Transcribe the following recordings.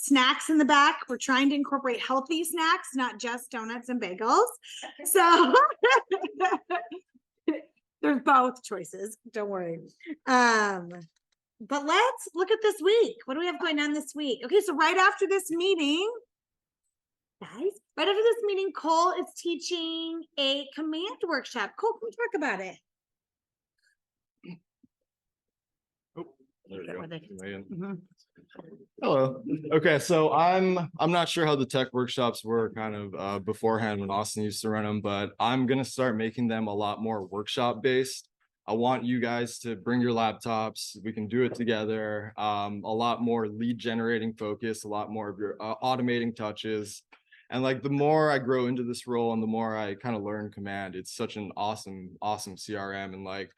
snacks in the back. We're trying to incorporate healthy snacks, not just donuts and bagels. So there's both choices. Don't worry. But let's look at this week. What do we have going on this week? Okay, so right after this meeting, guys, right after this meeting, Cole is teaching a command workshop. Cole, can we talk about it? There you go. Mhm. Hello. Okay, so I'm not sure how the tech workshops were kind of beforehand when Austin used to run them, but I'm gonna start making them a lot more workshop based. I want you guys to bring your laptops. We can do it together. A lot more lead generating focus, a lot more of your automating touches. And like the more I grow into this role and the more I kind of learn command, it's such an awesome CRM. And like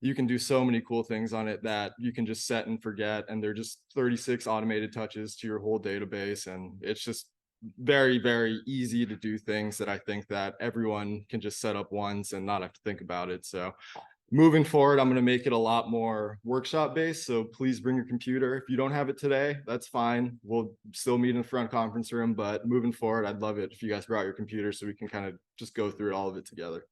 you can do so many cool things on it that you can just set and forget. And they're just 36 automated touches to your whole database. And it's just very, very easy to do things that I think that everyone can just set up once and not have to think about it. So moving forward, I'm going to make it a lot more workshop based. So please bring your computer. If you don't have it today, that's fine. We'll still meet in the front conference room, but moving forward, I'd love it if you guys brought your computer so we can kind of just go through all of it together.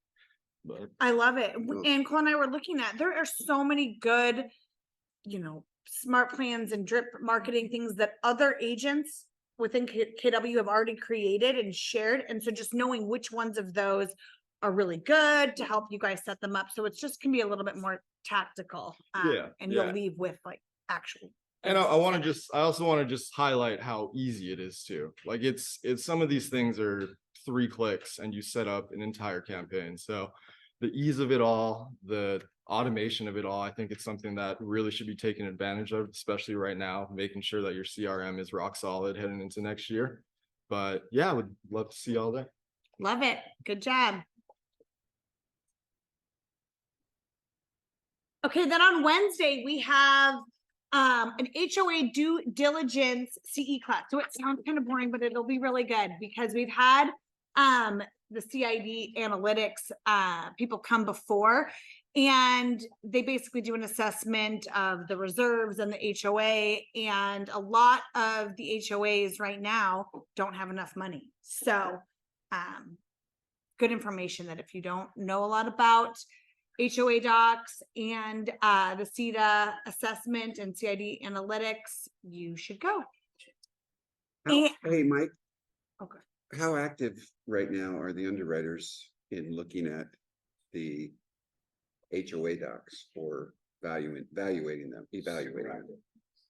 But I love it. And Cole and I were looking at, there are so many good, smart plans and drip marketing things that other agents within KW have already created and shared. And so just knowing which ones of those are really good to help you guys set them up. So it's just can be a little bit more tactical. And you'll leave with like actual. And I also want to just highlight how easy it is too. Like it's some of these things are 3 clicks and you set up an entire campaign. So the ease of it all, the automation of it all, I think it's something that really should be taken advantage of, especially right now, making sure that your CRM is rock solid heading into next year. But yeah, I would love to see you all there. Love it. Good job. Okay, then on Wednesday, we have an HOA due diligence CE class. So it sounds kind of boring, but it'll be really good because we've had the CID analytics people come before, and they basically do an assessment of the reserves and the HOA, and a lot of the HOAs right now don't have enough money. So good information that if you don't know a lot about HOA docs and the CEDA assessment and CID analytics, you should go. Hey, Mike. Okay. How active right now are the underwriters in looking at the HOA docs or evaluating them?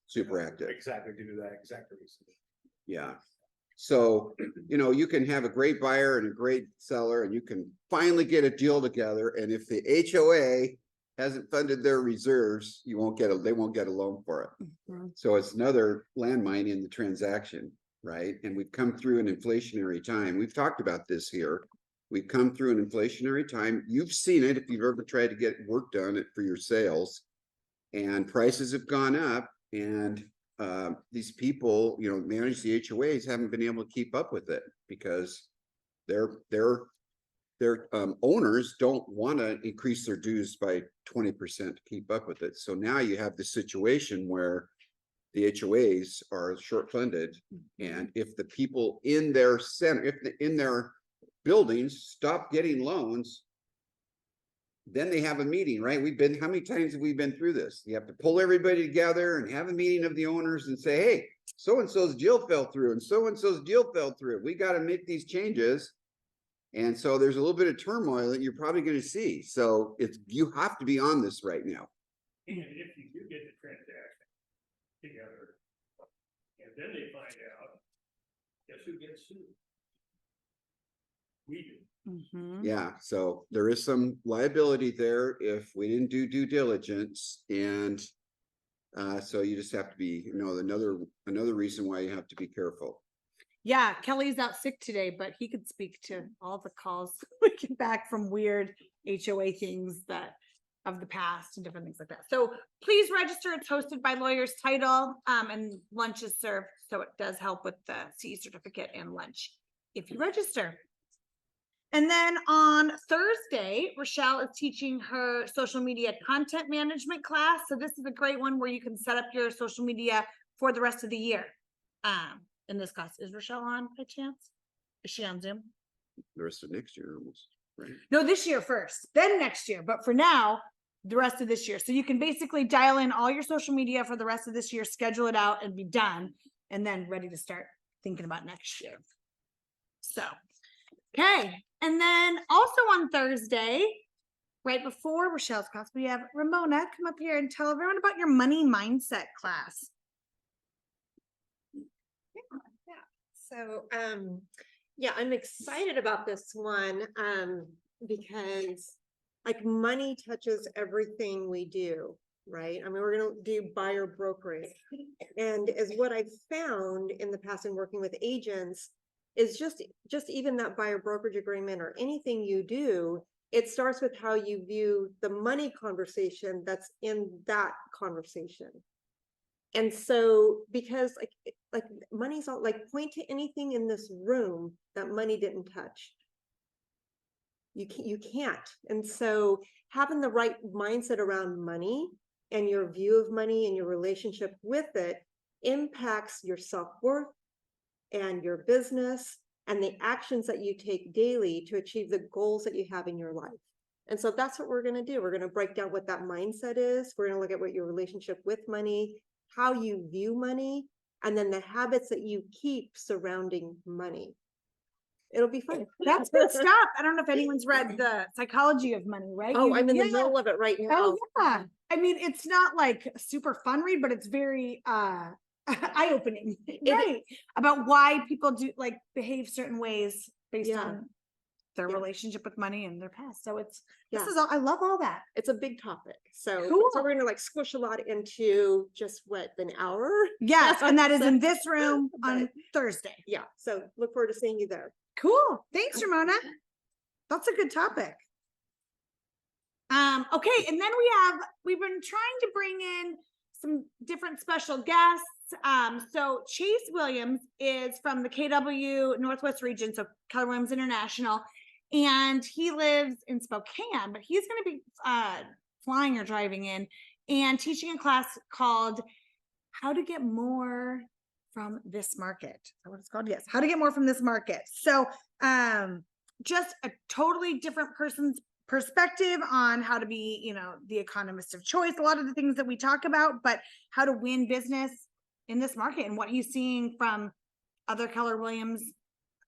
Super active. Exactly, due to that exact reason. Yeah. So, you can have a great buyer and a great seller, and you can finally get a deal together. And if the HOA hasn't funded their reserves, they won't get a loan for it. Mm-hmm. So it's another landmine in the transaction, right? And we've come through an inflationary time. We've talked about this here. We've come through an inflationary time. You've seen it if you've ever tried to get work done for your sales, and prices have gone up, and these people, manage the HOAs haven't been able to keep up with it because their owners don't want to increase their dues by 20% to keep up with it. So now you have the situation where the HOAs are short funded, and if the people in their in their buildings stop getting loans, then they have a meeting, right? How many times have we been through this? You have to pull everybody together and have a meeting of the owners and say, hey, so-and-so's deal fell through and so-and-so's deal fell through. We got to make these changes. And so there's a little bit of turmoil that you're probably going to see. So you have to be on this right now. And if you do get the transaction together, and then they find out, guess who gets sued? We do. Mm-hmm. Yeah, so there is some liability there if we didn't do due diligence, and so you just have to be, another reason why you have to be careful. Yeah, Kelly's out sick today, but he could speak to all the calls we get back from weird HOA things of the past and different things like that. So please register. It's hosted by Lawyers Title, and lunch is served, so it does help with the CE certificate and lunch if you register. And then on Thursday, Rochelle is teaching her social media content management class. So this is a great one where you can set up your social media for the rest of the year. in this class. Is Rochelle on by chance? Is she on Zoom? The rest of next year almost, right? No, this year first, then next year. But for now, the rest of this year. So you can basically dial in all your social media for the rest of this year, schedule it out and be done, and then ready to start thinking about next year. So, okay. And then also on Thursday, right before Rochelle's class, we have Ramona come up here and tell everyone about your money mindset class. So, yeah, I'm excited about this one, because like money touches everything we do, right? I mean, we're gonna do buyer brokerage. And as what I've found in the past in working with agents is just even that buyer brokerage agreement or anything you do, it starts with how you view the money conversation that's in that conversation. And so, because like money's all like, point to anything in this room that money didn't touch. You can't. And so having the right mindset around money and your view of money and your relationship with it impacts your self-worth and your business and the actions that you take daily to achieve the goals that you have in your life. And so that's what we're going to do. We're going to break down what that mindset is. We're going to look at what your relationship with money, how you view money, and then the habits that you keep surrounding money. It'll be fun. That's good stuff. I don't know if anyone's read The Psychology of Money, right? Oh, I'm in the Yeah. middle of it right now. Oh, yeah. I mean, it's not like a super fun read, but it's very eye-opening, right? About why people do like behave certain ways based Yeah. on their Yeah. relationship with money and their past. So this Yeah. is all, I love all that. It's a big topic. So, Cool. so we're gonna like squish a lot into just what, an hour? Yes, and that is in this room But- on Thursday. Yeah, so look forward to seeing you there. Cool. Thanks, Ramona. That's a good topic. Okay, and then we've been trying to bring in some different special guests. So Chase Williams is from the KW Northwest region, so Keller Williams International, and he lives in Spokane, but he's going to be flying or driving in and teaching a class called How to Get More from This Market. Is that what it's called? Yes. How to Get More from This Market. So just a totally different person's perspective on how to be, you know, the economist of choice, a lot of the things that we talk about, but how to win business in this market and what he's seeing from other Keller Williams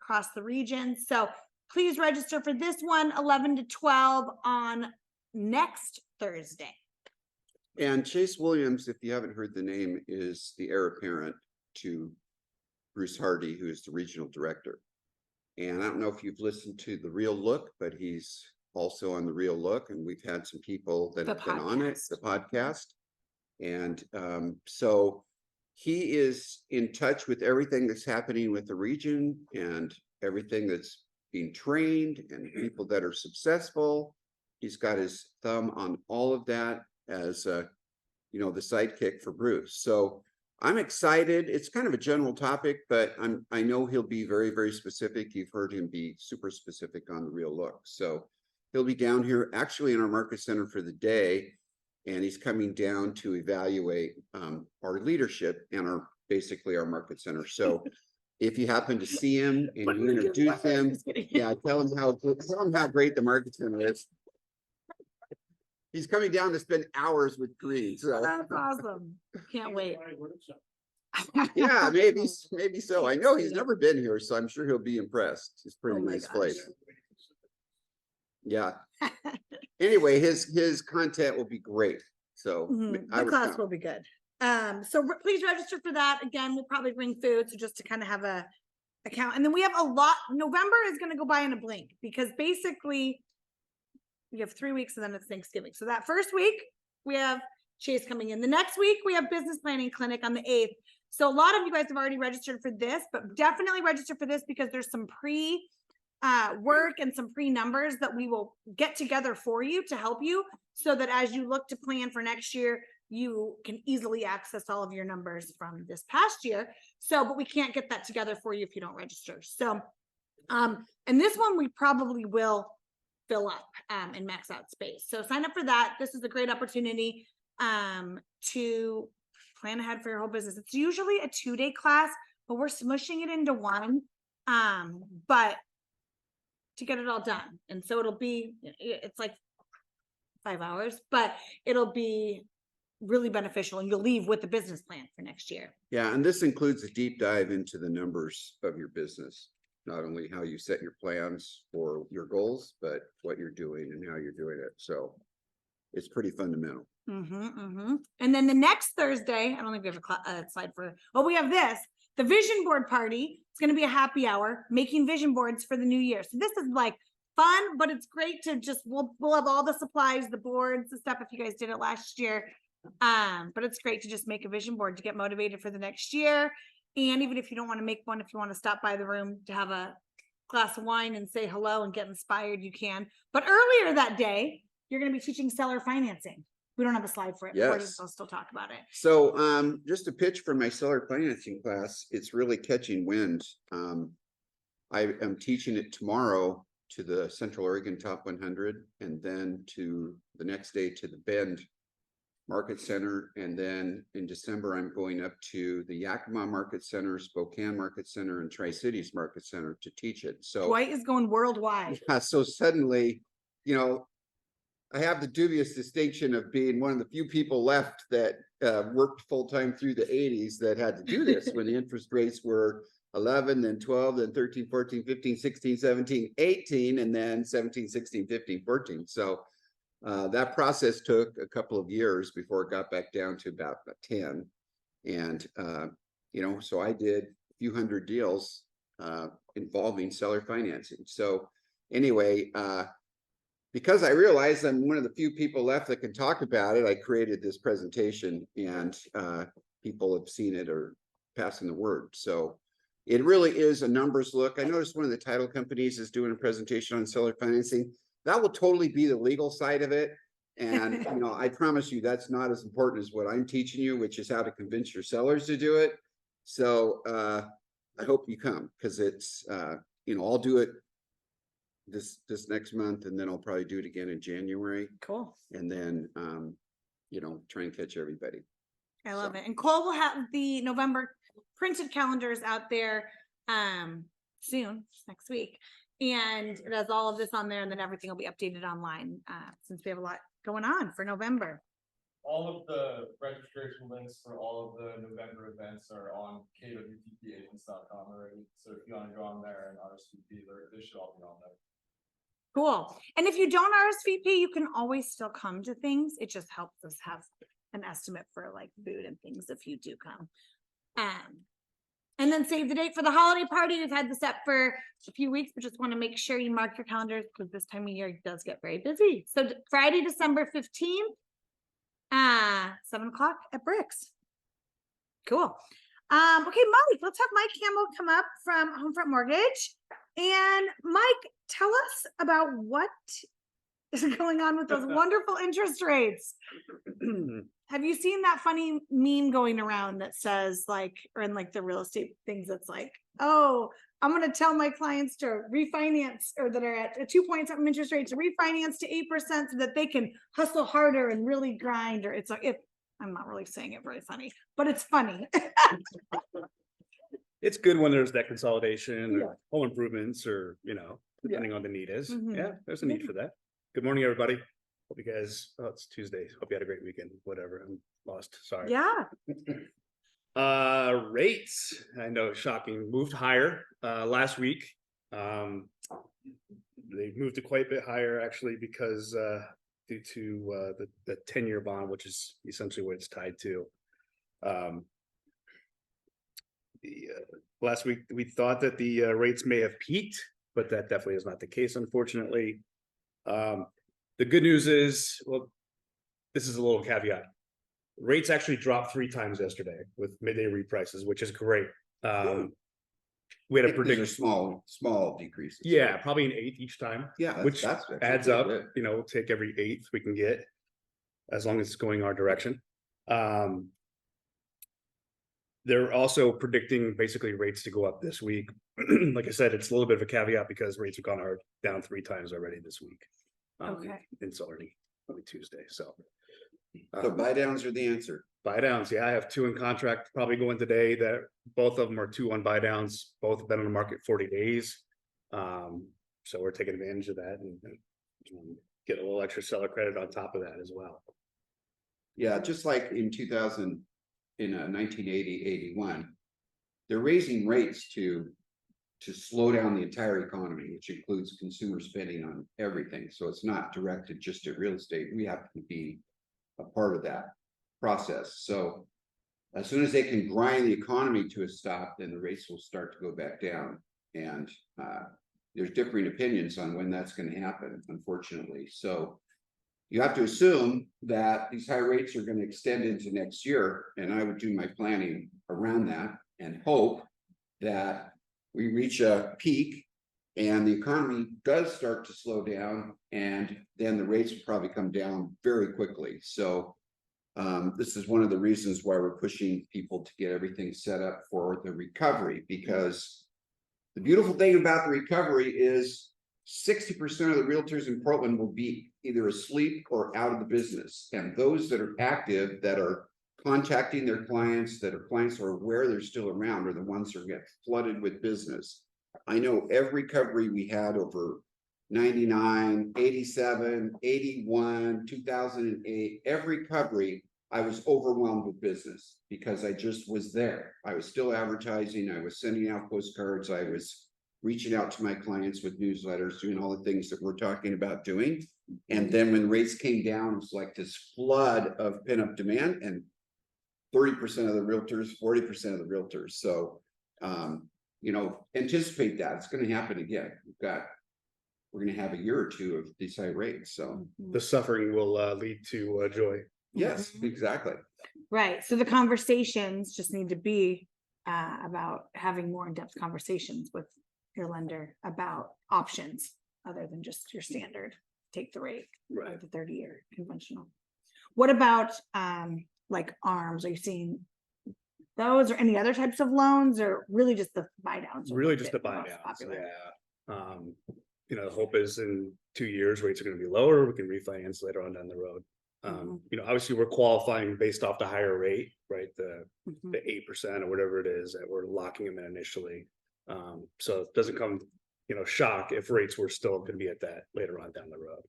across the region. So please register for this one, 11 to 12 on next Thursday. And Chase Williams, if you haven't heard the name, is the heir apparent to Bruce Hardy, who is the regional director. And I don't know if you've listened to The Real Look, but he's also on The Real Look, and we've had some people that have been on it, the podcast. And so he is in touch with everything that's happening with the region and everything that's being trained and people that are successful. He's got his thumb on all of that as you know, the sidekick for Bruce. So I'm excited. It's kind of a general topic, but I know he'll be very, very specific. You've heard him be super specific on The Real Look. So he'll be down here actually in our market center for the day, and he's coming down to evaluate our leadership and basically our market center. So if you happen to see him and you introduce him, yeah, tell him how great the market center is. He's coming down to spend hours with Green. So That's awesome. Can't wait. yeah, maybe so. I know he's never been here, so I'm sure he'll be impressed. It's a pretty Oh my nice gosh. place. Yeah. Anyway, his content will be great. So Mhm. I The would class count. will be good. Please register for that. Again, we'll probably bring food, so just to kind of have a account. And then we have a lot. November is going to go by in a blink because basically we have 3 weeks and then it's Thanksgiving. So that first week we have Chase coming in. The next week we have business planning clinic on the 8th. So a lot of you guys have already registered for this, but definitely register for this because there's some work and some numbers that we will get together for you to help you so that as you look to plan for next year, you can easily access all of your numbers from this past year. So, but we can't get that together for you if you don't register. So, and this one we probably will fill up and max out space. So sign up for that. This is a great opportunity to plan ahead for your whole business. It's usually a 2-day class but we're smushing it into one. But to get it all done. And so it'll be, it's like 5 hours, but it'll be really beneficial and you'll leave with the business plan for next year. Yeah, and this includes a deep dive into the numbers of your business. Not only how you set your plans for your goals, but what you're doing and how you're doing it. So it's pretty fundamental. And then the next Thursday, I don't think we have a slide for, well, we have this, the vision board party. It's going to be a happy hour, making vision boards for the new year. So this is like fun, but it's great to just, we'll have all the supplies, the boards, the stuff, if you guys did it last year. But it's great to just make a vision board to get motivated for the next year. And even if you don't want to make one, if you want to stop by the room to have a glass of wine and say hello and get inspired, you can. But earlier that day, you're going to be teaching seller financing. We don't have a slide for it. Yes. I'll still talk about it. So just a pitch for my seller financing class, it's really catching wind. I am teaching it tomorrow to the Central Oregon Top 100 and then to the next day to the Bend Market Center. And then in December, I'm going up to the Yakima Market Center, Spokane Market Center, and Tri-Cities Market Center to teach it. So Dwight is going worldwide. yeah, so suddenly, you know, I have the dubious distinction of being one of the few people left that worked full-time through the 80s that had to do this when the interest rates were 11, then 12, then 13, 14, 15, 16, 17, 18, and then 17, 16, 15, 14. So that process took a couple of years before it got back down to about 10. And, you know, so I did a few hundred deals involving seller financing. So anyway, because I realized I'm one of the few people left that can talk about it, I created this presentation and people have seen it or passing the word. So it really is a numbers look. I noticed one of the title companies is doing a presentation on seller financing. That will totally be the legal side of it. And, you know, I promise you that's not as important as what I'm teaching you, which is how to convince your sellers to do it. So I hope you come because it's, you know, I'll do it this next month and then I'll probably do it again in January. Cool. And then, you know, try and catch everybody. I love So. it. And Cole will have the November printed calendars out there soon, next week. And it has all of this on there and then everything will be updated online since we have a lot going on for November. All of the registration links for all of the November events are on kwtpagents.com already. So if you want to go on there and RSVP, they should all be on there. Cool. And if you don't RSVP, you can always still come to things. It just helps us have an estimate for like food and things if you do come. And then save the date for the holiday party. We've had this up for a few weeks, but just want to make sure you mark your calendars because this time of year it does get very busy. So Friday, December 15th, 7 o'clock at Bricks. Cool. Okay, Mike, let's have Mike Campbell come up from Homefront Mortgage. And Mike, tell us about what is going on with those wonderful interest rates. Have you seen that funny meme going around that says like, or in like the real estate things that's like, oh, I'm going to tell my clients to refinance or that are at a 2 point something interest rate to refinance to 8% so that they can hustle harder and really grind, or it's like, I'm not really saying it very funny, but it's funny. It's good when there's that consolidation Yeah. or home improvements or, you know, depending on the need is. Mhm. Yeah, there's a need for that. Good morning, everybody. Hope you guys, oh, it's Tuesday. Hope you had a great weekend, whatever. I'm lost. Sorry. Yeah. Rates, I know, shocking, moved higher last week. They moved it quite a bit higher actually because due to the 10-year bond, which is essentially what it's tied to. Last week we thought that the rates may have peaked, but that definitely is not the case, unfortunately. The good news is, well, this is a little caveat. Rates actually dropped 3 times yesterday with midday reprices, which is great. We had a These are prediction. small decreases. Yeah, probably an 1/8 each time. Yeah. Which that's adds pretty up. good. You know, we'll take every 1/8 we can get, as long as it's going our direction. They're also predicting basically rates to go up this week. Like I said, it's a little bit of a caveat because rates have gone down 3 times already this week. Okay. It's already Tuesday. So So buy downs are the answer. Buy downs, yeah, I have two in contract, probably going today that both of them are 2-1 buy downs, both have been on the market 40 days. So we're taking advantage of that and get a little extra seller credit on top of that as well. Yeah, just like in 1980, 81, they're raising rates to slow down the entire economy, which includes consumer spending on everything. So it's not directed just at real estate. We have to be a part of that process. So as soon as they can grind the economy to a stop, then the rates will start to go back down. And there's differing opinions on when that's going to happen, unfortunately. So you have to assume that these high rates are going to extend into next year. And I would do my planning around that and hope that we reach a peak and the economy does start to slow down, and then the rates will probably come down very quickly. So this is one of the reasons why we're pushing people to get everything set up for the recovery, because the beautiful thing about the recovery is 60% of the realtors in Portland will be either asleep or out of the business. And those that are active, that are contacting their clients, that are clients who are aware they're still around, are the ones who get flooded with business. I know every recovery we had over 99, 87, 81, 2008, every recovery, I was overwhelmed with business because I just was there. I was still advertising. I was sending out postcards. I was reaching out to my clients with newsletters, doing all the things that we're talking about doing. And then when rates came down, it was like this flood of pent-up demand, and 30% of the realtors, 40% of the realtors. So, anticipate that it's going to happen again. We're going to have a year or two of these high rates. So The suffering will lead to joy. yes, exactly. Right, so the conversations just need to be about having more in-depth conversations with your lender about options other than just your standard, take the rate, Right. the 30-year conventional. What about like ARMs? Are you seeing those or any other types of loans, or really just the buy downs? are Really what's just the been buy most downs, popular? yeah. The hope is in 2 years, rates are gonna be lower, we can refinance later on down the road. Obviously, we're qualifying based off the higher rate, right? The Mhm. 8% or whatever it is that we're locking them in initially. So it doesn't come, shock if rates were still gonna be at that later on down the road.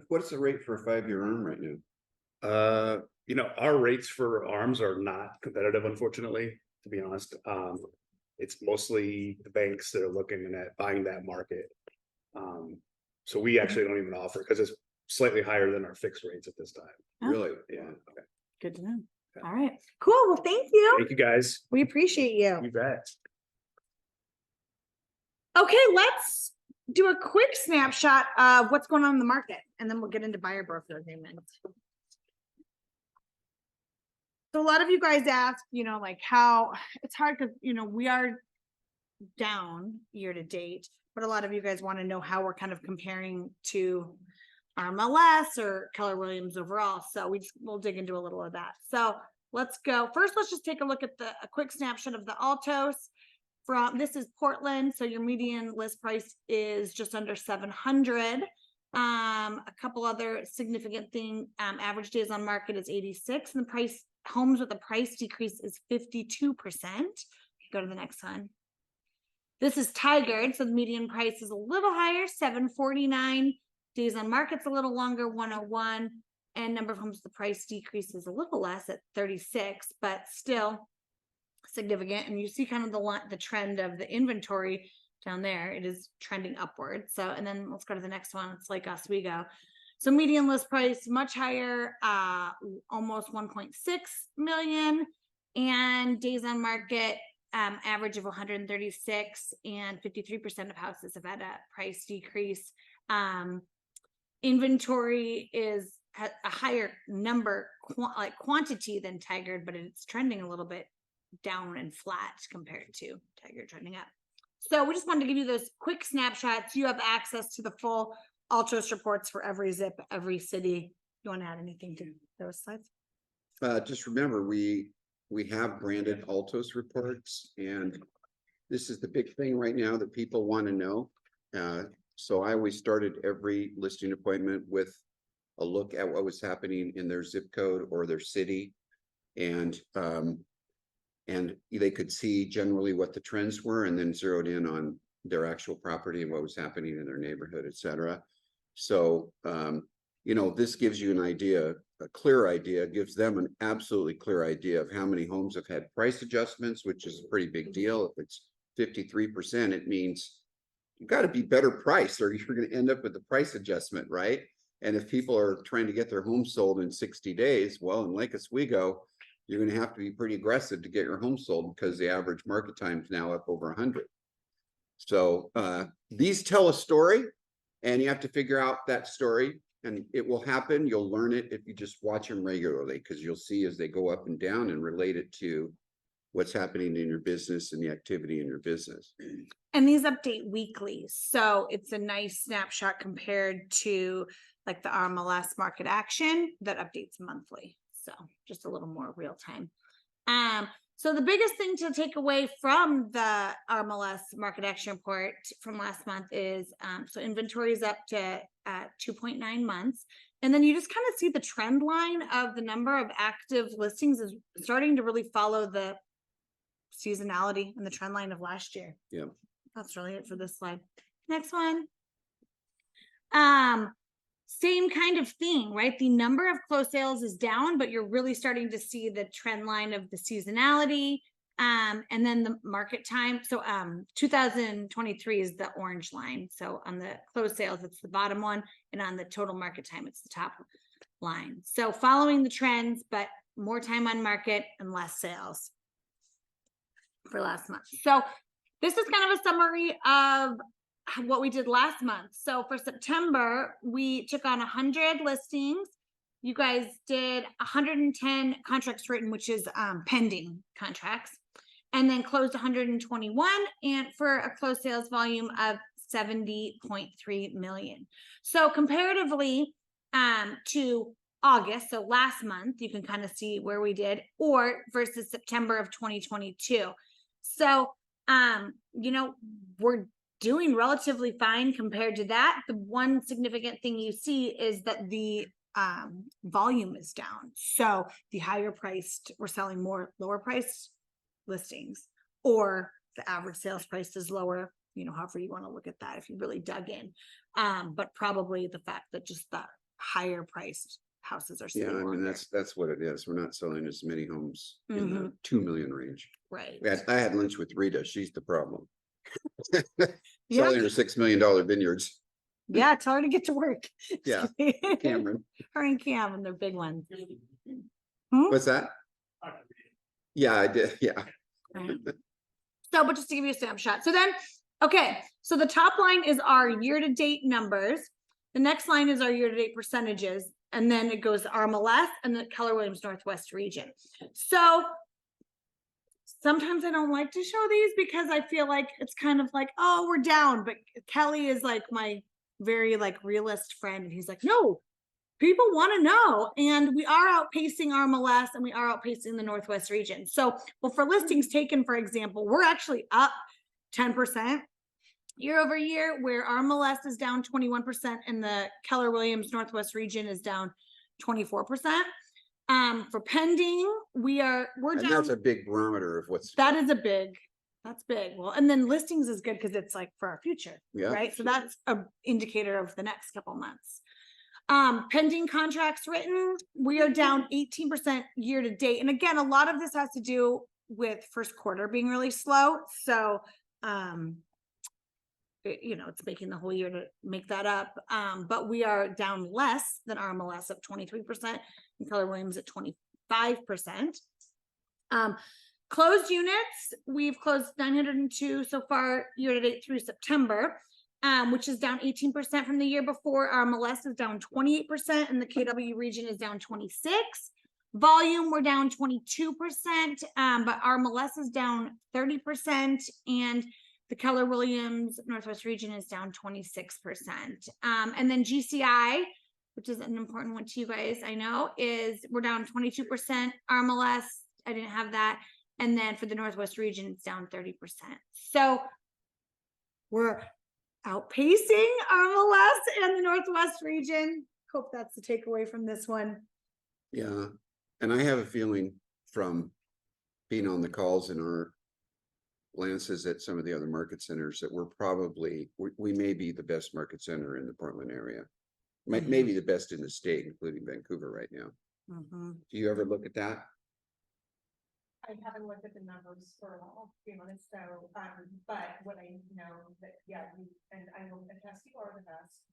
What's the rate for a 5-year ARM right now? Our rates for ARMs are not competitive, unfortunately, to be honest. It's mostly the banks that are looking at buying that market. So we actually don't even offer, because it's slightly higher than our fixed rates at this time. Oh. Really? Yeah. Good to know. Okay. All right, cool. Well, thank you. Thank you, guys. We appreciate you. You bet. Okay, let's do a quick snapshot of what's going on in the market, and then we'll get into buyer broker agreements. So a lot of you guys ask, like how it's hard because, we are down year to date, but a lot of you guys want to know how we're kind of comparing to our MLS or Keller Williams overall. So we'll dig into a little of that. So let's go. First, let's just take a look at a quick snapshot of the Altos. This is Portland. So your median list price is just under 700. A couple other significant thing, average days on market is 86, and the homes with a price decrease is 52%. Go to the next one. This is Tigard. So the median price is a little higher, 749. Days on market's a little longer, 101. And number of homes, the price decrease is a little less at 36, but still significant. And you see kind of the trend of the inventory down there. It is trending upward. So, and then let's go to the next one. It's like Oswego. So median list price much higher, almost 1.6 million, and days on market average of 136, and 53% of houses have had a price decrease. Inventory is a higher number, quantity than Tigard, but it's trending a little bit down and flat compared to Tigard trending up. So we just wanted to give you those quick snapshots. You have access to the full Altos reports for every zip, every city. You want to add anything to those slides? Just remember, we have branded Altos reports, and this is the big thing right now that people want to know. So I always started every listing appointment with a look at what was happening in their zip code or their city. And they could see generally what the trends were and then zeroed in on their actual property and what was happening in their neighborhood, et cetera. So, you know, this gives you an idea, a clear idea, gives them an absolutely clear idea of how many homes have had price adjustments, which is a pretty big deal. If it's 53%, it means you got to be better priced or you're going to end up with a price adjustment, right? And if people are trying to get their home sold in 60 days, well, in Lake Oswego, you're going to have to be pretty aggressive to get your home sold because the average market time is now up over 100. So these tell a story and you have to figure out that story, and it will happen. You'll learn it if you just watch them regularly, because you'll see as they go up and down and relate it to what's happening in your business and the activity in your business. And these update weekly, so it's a nice snapshot compared to like the RMLS market action that updates monthly. So just a little more real time. So the biggest thing to take away from the RMLS market action report from last month is, so inventory is up to 2.9 months. And then you just kind of see the trend line of the number of active listings is starting to really follow the seasonality and the trend line of last year. Yeah. That's really it for this slide. Next one. Same kind of thing, right? The number of closed sales is down, but you're really starting to see the trend line of the seasonality, and then the market time. So 2023 is the orange line. So on the closed sales, it's the bottom one, and on the total market time, it's the top line. So following the trends, but more time on market and less sales for last month. So this is kind of a summary of what we did last month. So for September, we took on 100 listings. You guys did 110 contracts written, which is pending contracts, and then closed 121, and for a closed sales volume of 70.3 million. So comparatively to August, so last month, you can kind of see where we did, or versus September of 2022. So you know, we're doing relatively fine compared to that. The one significant thing you see is that the volume is down. So the higher priced, we're selling more lower priced listings, or the average sales price is lower, you know, however you want to look at that if you really dug in. But probably the fact that just the higher priced houses are Yeah, selling I mean, longer. that's what it is. We're not selling as many homes in the Mhm. 2 million range. Right. I had lunch with Rita. She's the problem. Yeah. Selling her $6 million vineyards. Yeah, tell her to get to work. Yeah, Cameron. Her and Cam and their big ones. Hmm? What's that? Yeah, I did. Yeah. So, but just to give you a snapshot. So then, okay, so the top line is our year-to-date numbers. The next line is our year-to-date percentages. And then it goes RMLS and the Keller Williams Northwest region. So sometimes I don't like to show these because I feel like it's kind of like, oh, we're down. But Kelly is like my very like realist friend. And he's like, no, people want to know. And we are outpacing RMLS and we are outpacing the Northwest region. So, well, for listings taken, for example, we're actually up 10% year over year, where RMLS is down 21% and the Keller Williams Northwest region is down 24%. For pending, we're And down. that's a big barometer of what's. That's big. Well, and then listings is good because it's like for our future, Yeah. right? So that's a indicator of the next couple months. Pending contracts written, we are down 18% year to date. And again, a lot of this has to do with first quarter being really slow. So, it's making the whole year to make that up. But we are down less than RMLS of 23% and Keller Williams at 25%. Closed units, we've closed 902 so far year to date through September, which is down 18% from the year before. RMLS is down 28% and the KW region is down 26%. Volume, we're down 22%, but RMLS is down 30% and the Keller Williams Northwest region is down 26%. And then GCI, which is an important one to you guys, I know, is we're down 22%. RMLS, I didn't have that. And then for the Northwest region, it's down 30%. So we're outpacing RMLS and the Northwest region. hope that's the takeaway from this one. Yeah, and I have a feeling from being on the calls in our glances at some of the other market centers that we're probably, we may be the best market center in the Portland area. Maybe the best in the state, including Vancouver right now. Mhm. Do you ever look at that? I haven't looked at the numbers for a while, to be honest, so, but what I know that, yeah, you, and I will attest you are the best.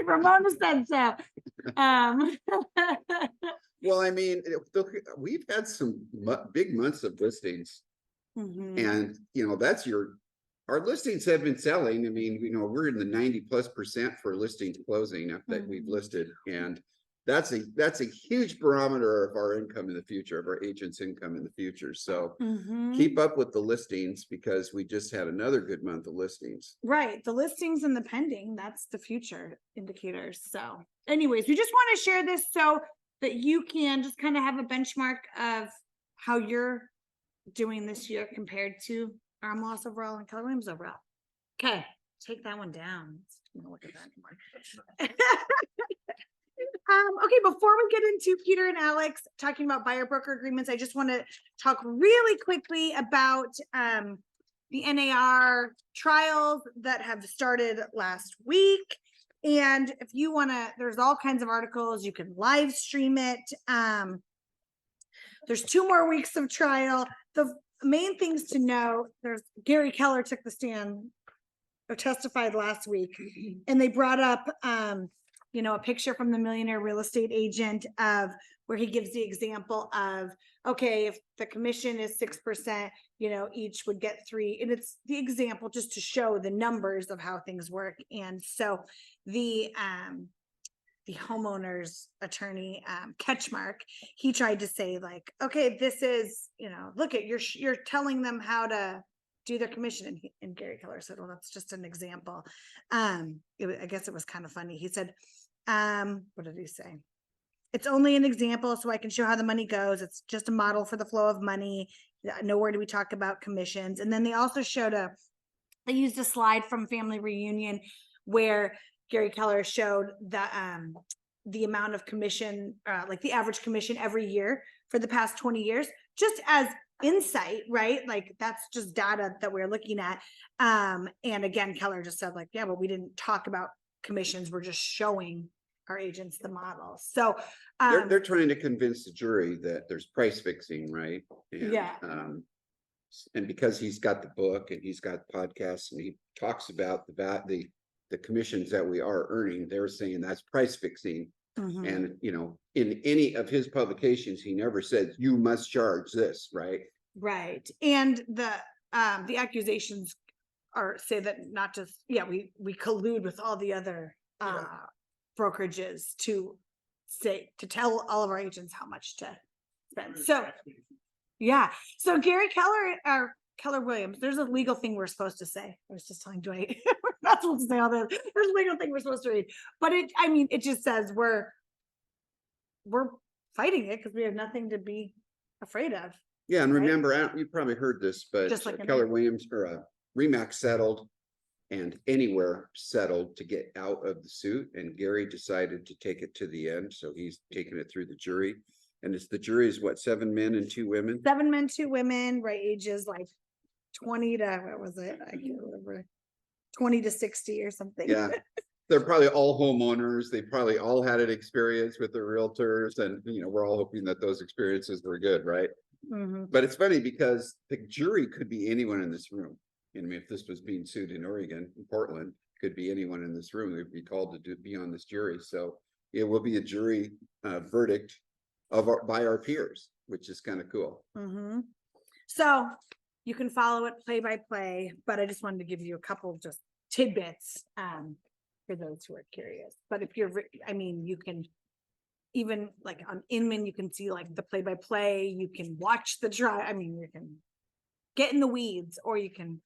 Ramona said so. Well, I mean, we've had some big months of listings. Mhm. And, you know, our listings have been selling. I mean, you know, we're in the 90+% for listings closing that we've listed. And that's a huge barometer of our income in the future, of our agents' income in the future. So Mhm. keep up with the listings because we just had another good month of listings. Right, the listings and the pending, that's the future indicators. So anyways, we just want to share this so that you can just kind of have a benchmark of how you're doing this year compared to Moss overall and Keller Williams overall. Okay, take that one down. Don't look at that anymore. Okay, before we get into Peter and Alex talking about buyer broker agreements, I just want to talk really quickly about the NAR trials that have started last week. And if you want to, there's all kinds of articles, you can live stream it. There's 2 more weeks of trial. The main things to know, there's Gary Keller took the stand or testified last week, and they brought up you know, a picture from the Millionaire Real Estate Agent of where he gives the example of, okay, if the commission is 6%, you know, each would get 3. And it's the example just to show the numbers of how things work. And so the homeowner's attorney, Ketchmark, he tried to say like, okay, this is, you know, look at, you're telling them how to do their commission. And Gary Keller said, well, that's just an example. I guess it was kind of funny. He said, what did he say? It's only an example so I can show how the money goes. It's just a model for the flow of money. Nowhere do we talk about commissions. And then they also showed they used a slide from Family Reunion where Gary Keller showed the amount of commission, like the average commission every year for the past 20 years, just as insight, right? Like that's just data that we're looking at. And again, Keller just said like, yeah, but we didn't talk about commissions. We're just showing our agents the model. So They're trying to convince the jury that there's price fixing, right? And, yeah. And because he's got the book and he's got podcasts and he talks about the commissions that we are earning, they're saying that's price fixing. Mhm. And, you know, in any of his publications, he never said you must charge this, right? Right. And the accusations say that not just, we collude with all the other brokerages to tell all of our agents how much to spend. So yeah. So Gary Keller or Keller Williams, there's a legal thing we're supposed to say. I was just telling Dwight, we're not supposed to say all that. There's a legal thing we're supposed to read. But it just says we're fighting it because we have nothing to be afraid of. Yeah, and Right. remember, you probably heard this, but Just like in Keller there. Williams or Remax settled and Anywhere settled to get out of the suit, and Gary decided to take it to the end, so he's taking it through the jury. And the jury is what, 7 men and 2 women? 7 men, 2 women, right? Ages like 20 to, what was it? I can't remember. 20 to 60 or something. Yeah, they're probably all homeowners. They probably all had an experience with their realtors, and you know, we're all hoping that those experiences were good, right? Mhm. But it's funny because the jury could be anyone in this room. I mean, if this was being sued in Oregon, in Portland, could be anyone in this room. They'd be called to be on this jury. So it will be a jury verdict by our peers, which is kind of cool. Mhm. So you can follow it play by play, but I just wanted to give you a couple just tidbits for those who are curious. But if you're, you can even like on Inman, you can see like the play by play. You can watch the trial. You can get in the weeds, or you can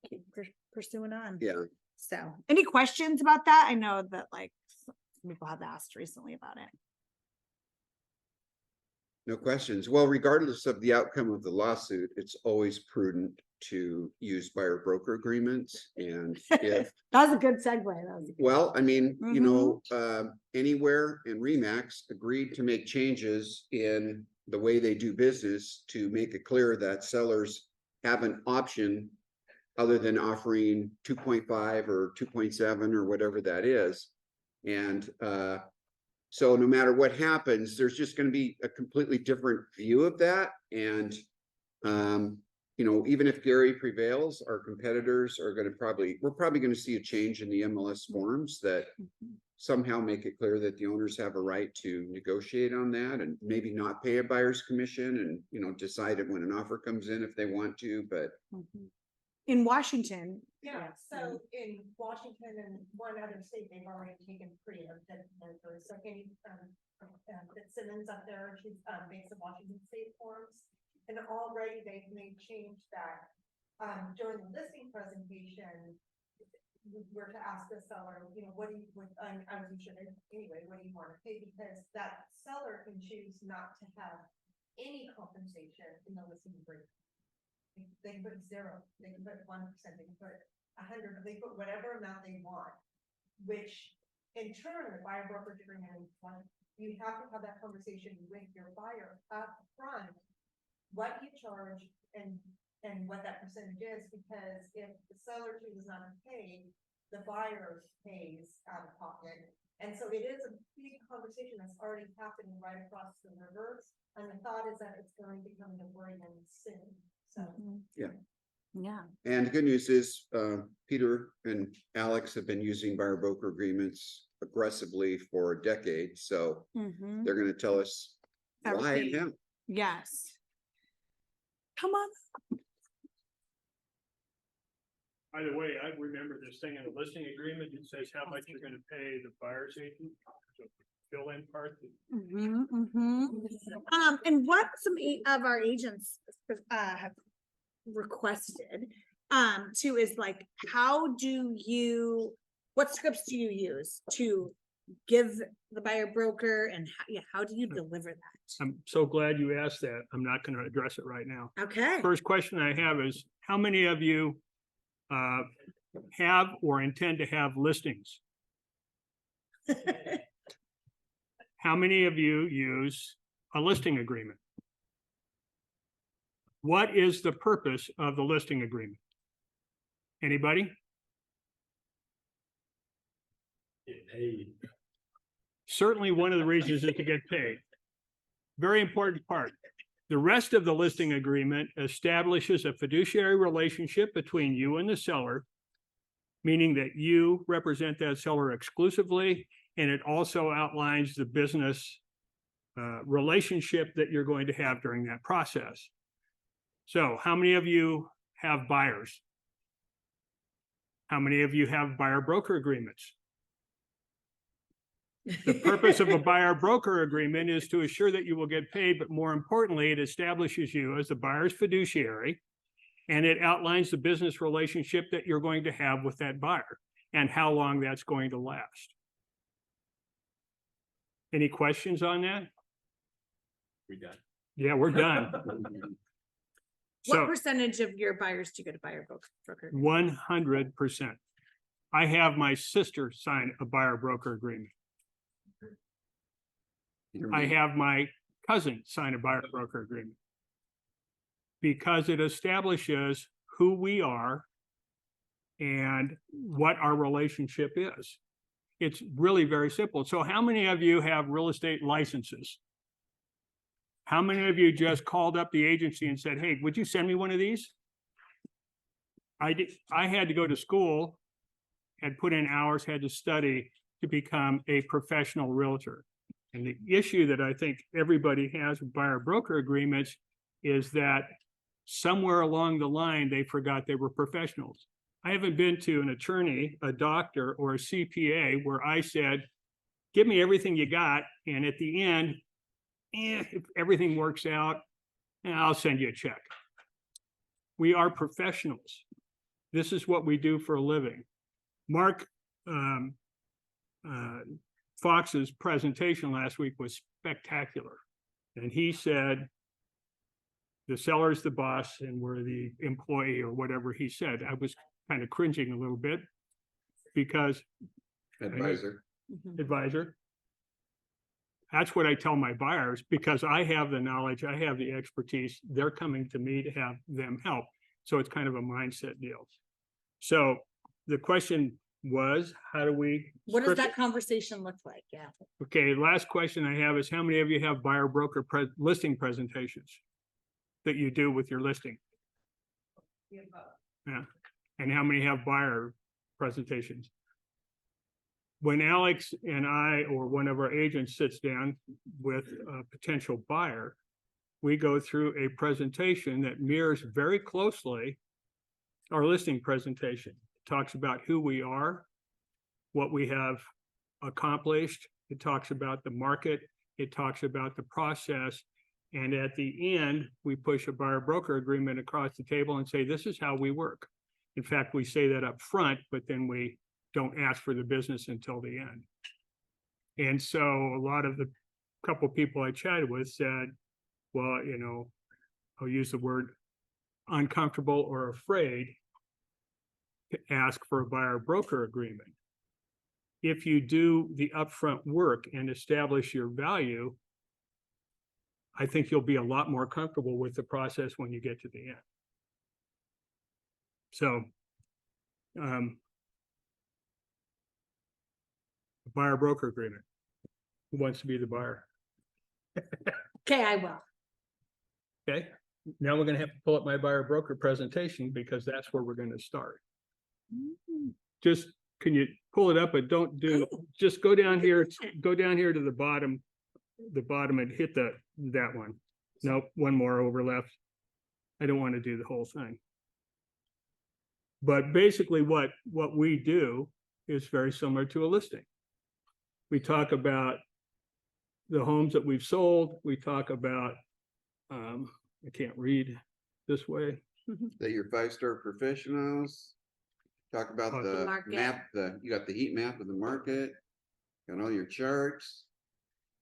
keep pursuing on. Yeah. So, any questions about that? I know that like some people have asked recently about it. No questions. Well, regardless of the outcome of the lawsuit, it's always prudent to use buyer broker agreements. And if, That was a good segue. That was. well, I mean, you Mhm. know, Anywhere and Remax agreed to make changes in the way they do business to make it clear that sellers have an option other than offering 2.5 or 2.7 or whatever that is. And so no matter what happens, there's just going to be a completely different view of that. And you know, even if Gary prevails, our competitors are going to we're probably going to see a change in the MLS forms that somehow make it clear that the owners have a right to negotiate on that and maybe not pay a buyer's commission and, you know, decide it when an offer comes in if they want to, but In Washington. Yeah, so in Washington and one other state, they've already taken pre-emptive measures, so any, Simmons up there, she's, makes the Washington state forms. And already they've made change that, during the listing presentation, we're to ask the seller, you know, what do you, I wasn't sure anyway, what do you want to pay? Because that seller can choose not to have any compensation in the listing agreement. They can put 0, they can put 1%, they can put 100, they put whatever amount they want, which in turn, the buyer brokerage agreement, you have to have that conversation with your buyer up front, what you charge and what that percentage is, because if the seller chooses not to pay, the buyer pays out of pocket. And so it is a big conversation that's already happening right across the river. And the thought is that it's going to come to Oregon soon. So. Yeah. Yeah. And the good news is, Peter and Alex have been using buyer broker agreements aggressively for a decade, so Mhm. they're gonna tell us why and Everything. how. Yes. Come on. By the way, I remember this thing in the listing agreement, it says how much you're gonna pay the buyer's agent. So fill in part. And what some of our agents have requested too is like, what scripts do you use to give the buyer broker and how do you deliver that? I'm so glad you asked that. I'm not gonna address it right now. Okay. First question I have is, how many of you have or intend to have listings? How many of you use a listing agreement? What is the purpose of the listing agreement? Anybody? Get paid. Certainly one of the reasons is to get paid. Very important part. The rest of the listing agreement establishes a fiduciary relationship between you and the seller, meaning that you represent that seller exclusively, and it also outlines the business relationship that you're going to have during that process. So how many of you have buyers? How many of you have buyer broker agreements? The purpose of a buyer broker agreement is to assure that you will get paid, but more importantly, it establishes you as the buyer's fiduciary, and it outlines the business relationship that you're going to have with that buyer and how long that's going to last. Any questions on that? We done. Yeah, we're done. What So percentage of your buyers do you go to buyer broker? 100%. I have my sister sign a buyer broker agreement. I have my cousin sign a buyer broker agreement. Because it establishes who we are and what our relationship is. It's really very simple. So how many of you have real estate licenses? How many of you just called up the agency and said, hey, would you send me one of these? I did. I had to go to school, had put in hours, had to study to become a professional realtor. And the issue that I think everybody has with buyer broker agreements is that somewhere along the line, they forgot they were professionals. I haven't been to an attorney, a doctor, or a CPA where I said, give me everything you got. And at the end, if everything works out, I'll send you a check. We are professionals. This is what we do for a living. Mark Fox's presentation last week was spectacular. And he said, the seller's the boss and we're the employee or whatever he said. I was kind of cringing a little bit because Advisor. advisor. That's what I tell my buyers because I have the knowledge, I have the expertise. They're coming to me to have them help. So it's kind of a mindset deal. So the question was, how do we? What does script that it? conversation look like? Yeah. Okay, last question I have is how many of you have buyer broker listing presentations that you do with your listing? Yeah, and how many have buyer presentations? When Alex and I or one of our agents sits down with a potential buyer, we go through a presentation that mirrors very closely our listing presentation. It talks about who we are, what we have accomplished. It talks about the market. It talks about the process. And at the end, we push a buyer broker agreement across the table and say, this is how we work. In fact, we say that up front, but then we don't ask for the business until the end. And so a lot of the couple people I chatted with said, well, you know, I'll use the word uncomfortable or afraid to ask for a buyer broker agreement. If you do the upfront work and establish your value, I think you'll be a lot more comfortable with the process when you get to the end. So, buyer broker agreement. Who wants to be the buyer? Okay, I will. Okay, now we're gonna have to pull up my buyer broker presentation because that's where we're gonna start. Just, can you pull it up, but don't do, just go down here to the bottom and hit that one. Nope, one more over left. I don't want to do the whole thing. But basically what we do is very similar to a listing. We talk about the homes that we've sold. We talk about, I can't read this way. That your 5-star professionals. Talk about Oh, the market. map, you got the heat map of the market. Got all your charts.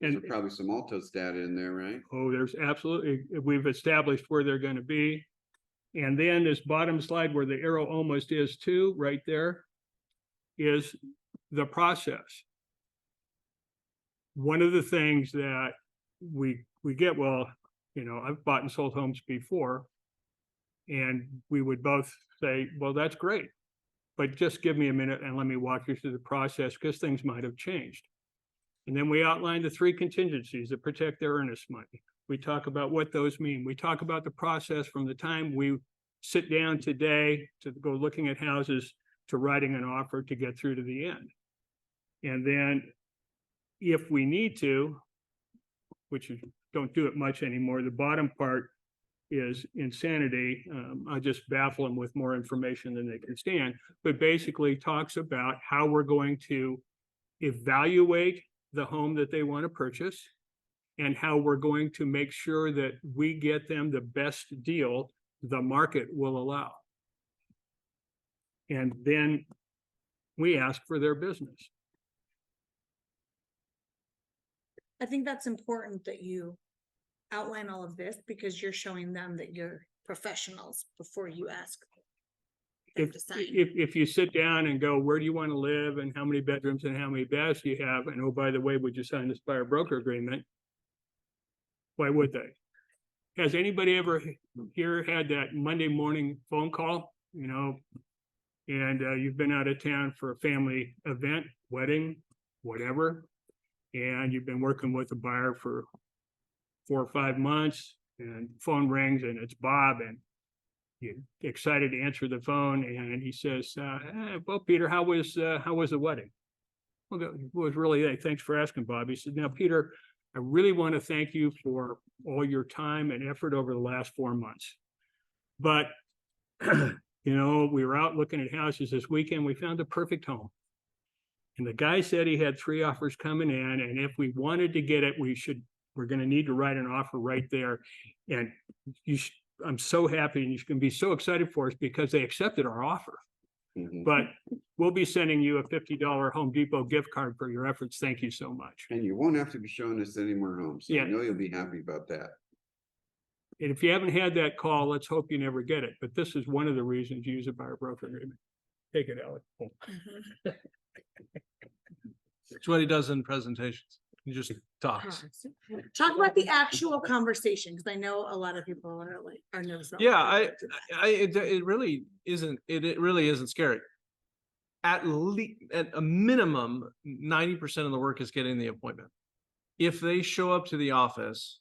There's And probably some Altos data in there, right? oh, there's absolutely, we've established where they're going to be. And then this bottom slide where the arrow almost is too, right there, is the process. One of the things that we get, well, you know, I've bought and sold homes before, and we would both say, well, that's great, but just give me a minute and let me walk you through the process because things might have changed. And then we outline the 3 contingencies that protect their earnest money. We talk about what those mean. We talk about the process from the time we sit down today to go looking at houses to writing an offer to get through to the end. And then if we need to, which you don't do it much anymore, the bottom part is insanity. I just baffle them with more information than they can stand, but basically talks about how we're going to evaluate the home that they want to purchase and how we're going to make sure that we get them the best deal the market will allow. And then we ask for their business. I think that's important that you outline all of this because you're showing them that you're professionals before you ask them to sign. If you sit down and go, where do you want to live and how many bedrooms and how many baths do you have? And oh, by the way, would you sign this buyer broker agreement? Why would they? Has anybody ever here had that Monday morning phone call, you know, and you've been out of town for a family event, wedding, whatever, and you've been working with a buyer for 4 or 5 months and phone rings and it's Bob and you're excited to answer the phone and he says, well, Peter, how was the wedding? Well, it was really, thanks for asking, Bob. He said, now, Peter, I really want to thank you for all your time and effort over the last 4 months. But, you know, we were out looking at houses this weekend. We found the perfect home. And the guy said he had 3 offers coming in. And if we wanted to get it, we're going to need to write an offer right there. And I'm so happy and you can be so excited for us because they accepted our offer. Mhm. But we'll be sending you a $50 Home Depot gift card for your efforts. Thank you so much. And you won't have to be showing us any more homes. So Yeah. I know you'll be happy about that. And if you haven't had that call, let's hope you never get it. But this is one of the reasons you use a buyer broker agreement. Take it, Alex. It's what he does in presentations. He just talks. Talk about the actual conversation, because I know a lot of people are like, are nervous. about Yeah, what it really isn't, it really isn't scary. At a minimum, 90% of the work is getting the appointment. If they show up to the office,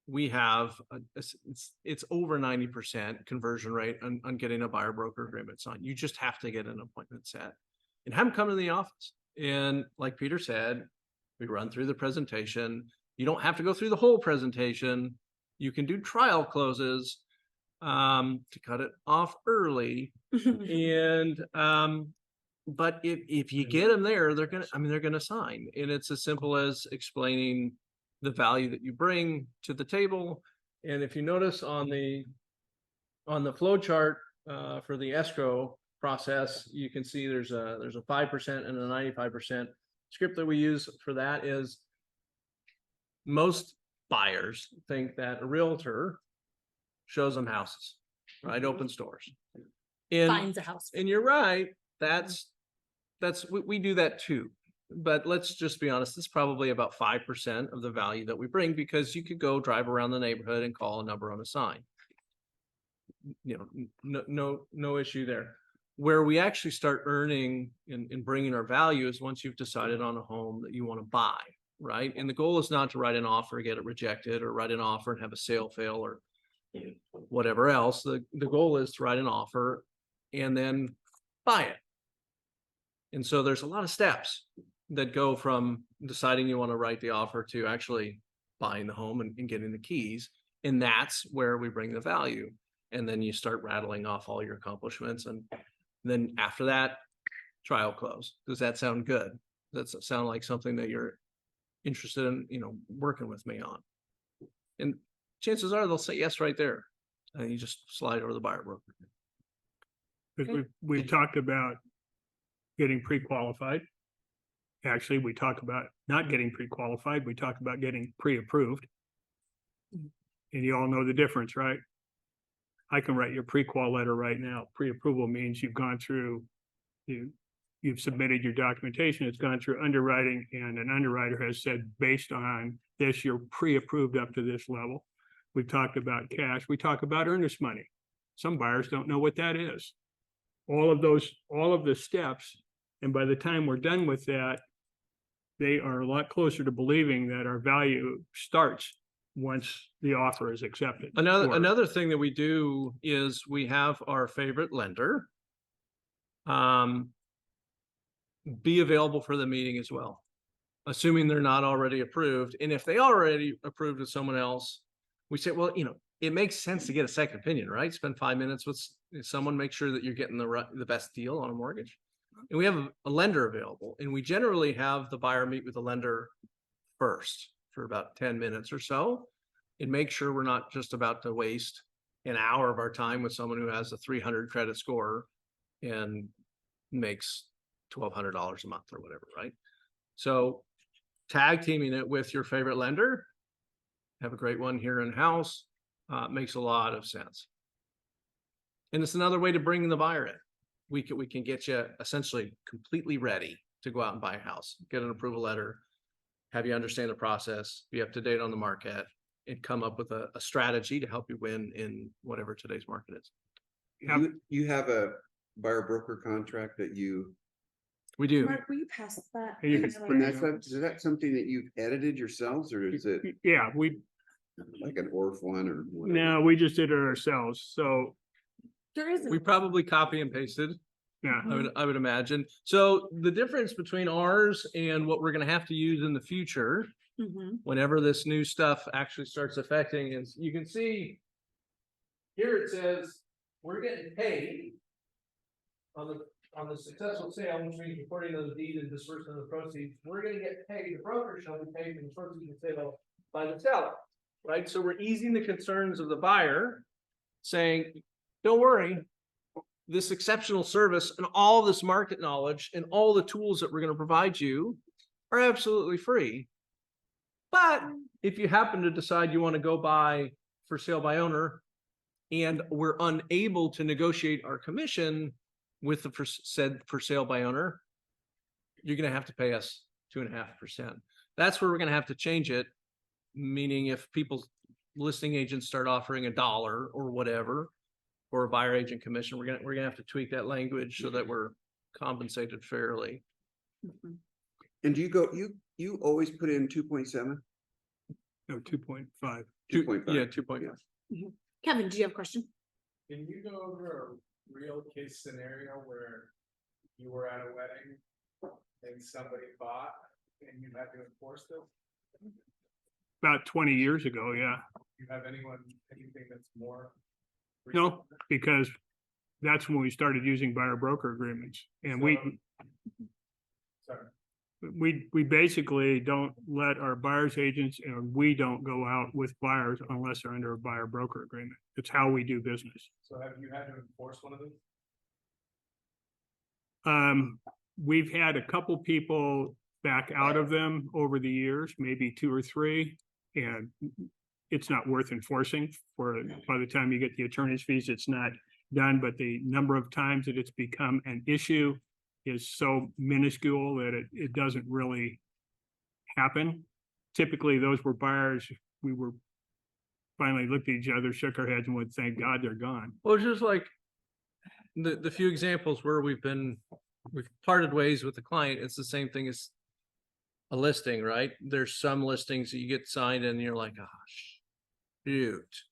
we have, it's over 90% conversion rate on getting a buyer broker agreement signed. You just have to get an appointment set and have them come to the office. And like Peter said, we run through the presentation. You don't have to go through the whole presentation. You can do trial closes to cut it off early. And but if you get them there, they're gonna sign. And it's as simple as explaining the value that you bring to the table. And if you notice on the flow chart for the escrow process, you can see there's a 5% and a 95%. Script that we use for that is most buyers think that a realtor shows them houses, right? Open stores. And, Finds a house. and you're right. We do that too. But let's just be honest, it's probably about 5% of the value that we bring, because you could go drive around the neighborhood and call a number on a sign. You know, no issue there. Where we actually start earning and bringing our value is once you've decided on a home that you want to buy, right? And the goal is not to write an offer, get it rejected, or write an offer and have a sale fail or whatever else. The goal is to write an offer and then buy it. And so there's a lot of steps that go from deciding you want to write the offer to actually buying the home and getting the keys. And that's where we bring the value. And then you start rattling off all your accomplishments. And then after that, trial close. Does that sound good? Does that sound like something that you're interested in, working with me on? And chances are they'll say yes right there. And you just slide over the buyer broker. Because we've talked about getting pre-qualified. Actually, we talk about not getting pre-qualified. We talk about getting pre-approved. And you all know the difference, right? I can write your pre-qual letter right now. Pre-approval means you've gone through, you've submitted your documentation, it's gone through underwriting, and an underwriter has said, based on this, you're pre-approved up to this level. We've talked about cash. We talk about earnest money. Some buyers don't know what that is. All of the steps, and by the time we're done with that, they are a lot closer to believing that our value starts once the offer is accepted. Another thing that we do is we have our favorite lender be available for the meeting as well, assuming they're not already approved. And if they already approved with someone else, we say, well, it makes sense to get a second opinion, right? Spend 5 minutes with someone, make sure that you're getting the best deal on a mortgage. And we have a lender available, and we generally have the buyer meet with the lender first for about 10 minutes or so, and make sure we're not just about to waste an hour of our time with someone who has a 300 credit score and makes $1,200 a month or whatever, right? So tag teaming it with your favorite lender, have a great one here in house, makes a lot of sense. And it's another way to bring the buyer in. We can get you essentially completely ready to go out and buy a house, get an approval letter, have you understand the process, be up to date on the market, and come up with a strategy to help you win in whatever today's market is. You have a buyer broker contract that you, We do. Mark, will you pass that? And you can- is that something that you've edited yourselves, or is it Yeah, we like an ORF one or whatever? no, we just did it ourselves. So There is. We probably copy and pasted, yeah, I would imagine. So the difference between ours and what we're going to have to use in the future, whenever this new stuff actually starts affecting, is you can see here it says we're getting paid on the successful sale, which means recording of the deed and disbursement of the proceeds. We're going to get paid. The broker shall be paid from the proceeds of the sale by the seller, right? So we're easing the concerns of the buyer, saying, don't worry, this exceptional service and all this market knowledge and all the tools that we're going to provide you are absolutely free. But if you happen to decide you want to go buy for sale by owner and we're unable to negotiate our commission with the said for sale by owner, you're gonna have to pay us 2.5%. That's where we're gonna have to change it. Meaning if people's listing agents start offering $1 or whatever for a buyer agent commission, we're gonna have to tweak that language so that we're compensated fairly. And do you always put in 2.7? No, 2.5. 2.5. Yeah, 2.5. Kevin, do you have a question? Can you go over a real case scenario where you were at a wedding and somebody bought and you had to enforce this? About 20 years ago, yeah. Do you have anything that's more? No, recent? because that's when we started using buyer broker agreements. And Sorry. we basically don't let our buyer's agents and we don't go out with buyers unless they're under a buyer broker agreement. It's how we do business. So have you had to enforce one of these? We've had a couple people back out of them over the years, maybe 2 or 3, and it's not worth enforcing for, by the time you get the attorney's fees, it's not done, but the number of times that it's become an issue is so minuscule that it doesn't really happen. Typically, those were buyers, we were finally looked at each other, shook our heads and would thank God they're gone. Well, it's just like the few examples where we've parted ways with the client, it's the same thing as a listing, right? There's some listings that you get signed and you're like, gosh, shoot.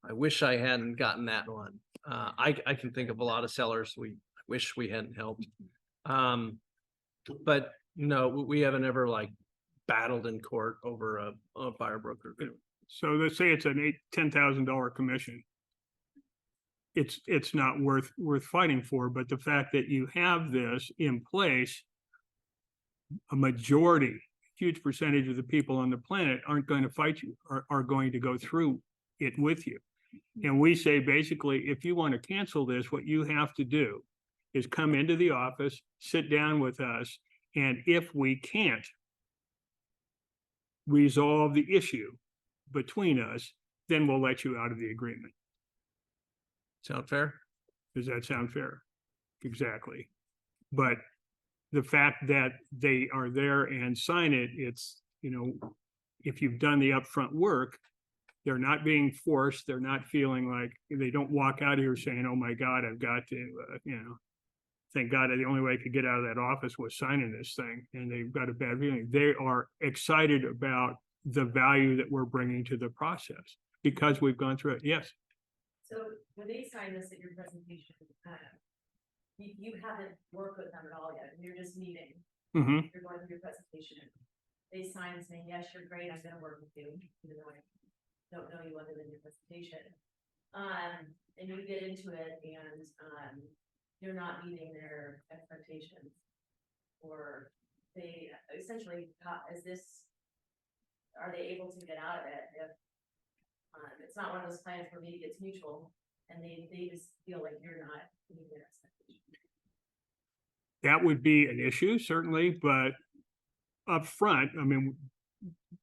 I wish I hadn't gotten that one. I can think of a lot of sellers I wish we hadn't helped. But no, we haven't ever like battled in court over a buyer broker agreement. So let's say it's an $10,000 commission. It's not worth fighting for, but the fact that you have this in place, a majority, huge percentage of the people on the planet aren't going to fight you, are going to go through it with you. And we say, basically, if you want to cancel this, what you have to do is come into the office, sit down with us, and if we can't resolve the issue between us, then we'll let you out of the agreement. Sound fair? Does that sound fair? Exactly. But the fact that they are there and sign it, it's, if you've done the upfront work, they're not being forced. They're not feeling like they don't walk out of here saying, oh my God, I've got to, thank God the only way I could get out of that office was signing this thing. And they've got a bad feeling. They are excited about the value that we're bringing to the process because we've gone through it. Yes. So when they sign this at your presentation, you haven't worked with them at all yet, you're just meeting. Mm-hmm. You're going through your presentation. They sign saying, yes, you're great, I'm gonna work with you, even though I don't know you other than your presentation. And you get into it and you're not meeting their expectations. Or they essentially, are they able to get out of it if it's not one of those plans where maybe it's mutual and they just feel like you're not meeting their expectations? That would be an issue, certainly, but up front, I mean,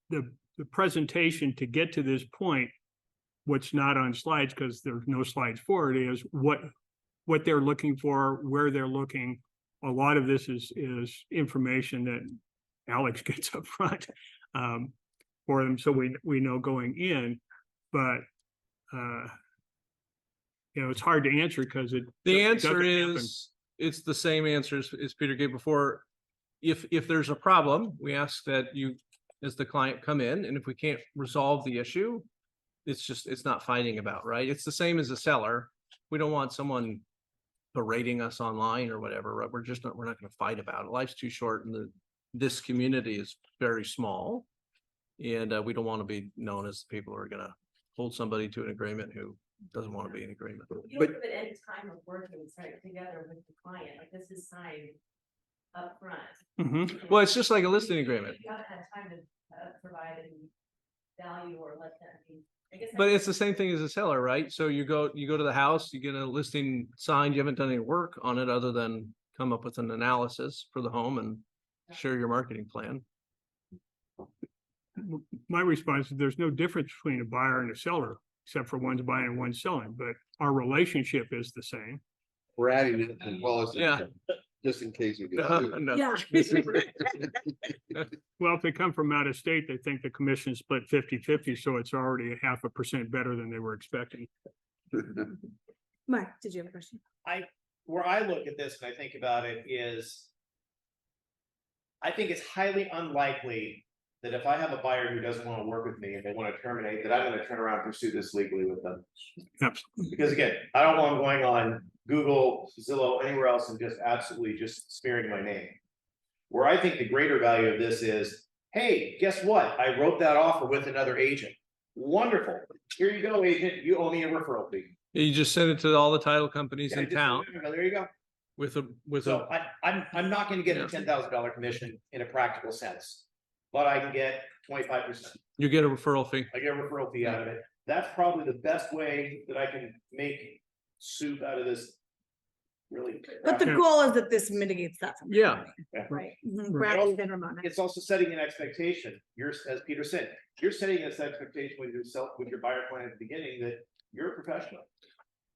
the presentation to get to this point, what's not on slides, because there's no slides for it, is what they're looking for, where they're looking. A lot of this is information that Alex gets up front for them, so we know going in, but it's hard to answer because The answer doesn't happen. is, it's the same answer as Peter gave before. If there's a problem, we ask that you, as the client, come in, and if we can't resolve the issue, it's not fighting about, right? It's the same as a seller. We don't want someone berating us online or whatever, right? We're not going to fight about it. Life's too short and this community is very small. And we don't want to be known as the people who are going to hold somebody to an agreement who doesn't want to be in agreement. You don't have at any time of working together with the client, like this is signed up front. Mhm. Well, it's just like a listing agreement. You haven't had time to provide any value or let them, I guess. But it's the same thing as a seller, right? So you go to the house, you get a listing signed, you haven't done any work on it other than come up with an analysis for the home and share your marketing plan. My response is there's no difference between a buyer and a seller, except for one's buying and one's selling, but our relationship is the same. We're adding it as well as. Yeah. Just in case you get. sued. No. Yeah. Well, if they come from out of state, they think the commission split 50-50, so it's already 0.5% better than they were expecting. Mark, did you have a question? Where I look at this and I think about it is, I think it's highly unlikely that if I have a buyer who doesn't want to work with me and they want to terminate, that I'm going to turn around and pursue this legally with them. Absolutely. Because again, I don't want them going on Google, Zillow, anywhere else and just absolutely just smearing my name. Where I think the greater value of this is, hey, guess what? I wrote that offer with another agent. Wonderful. Here you go, agent. You owe me a referral fee. You just send it to all the title companies Yeah, in just- town There you go. with a, So I'm not gonna get Yeah. a $10,000 commission in a practical sense. But I can get 25%. you get a referral fee. I get a referral fee out of it. That's probably the best way that I can make soup out of this. Really. But the Yeah. goal is that this mitigates that. from Yeah. happening. Yeah. Right. Mhm. Right. Brad, and then Ramona. It's also setting an expectation. You're, as Peter said, you're setting this expectation with yourself, with your buyer plan at the beginning, that you're a professional.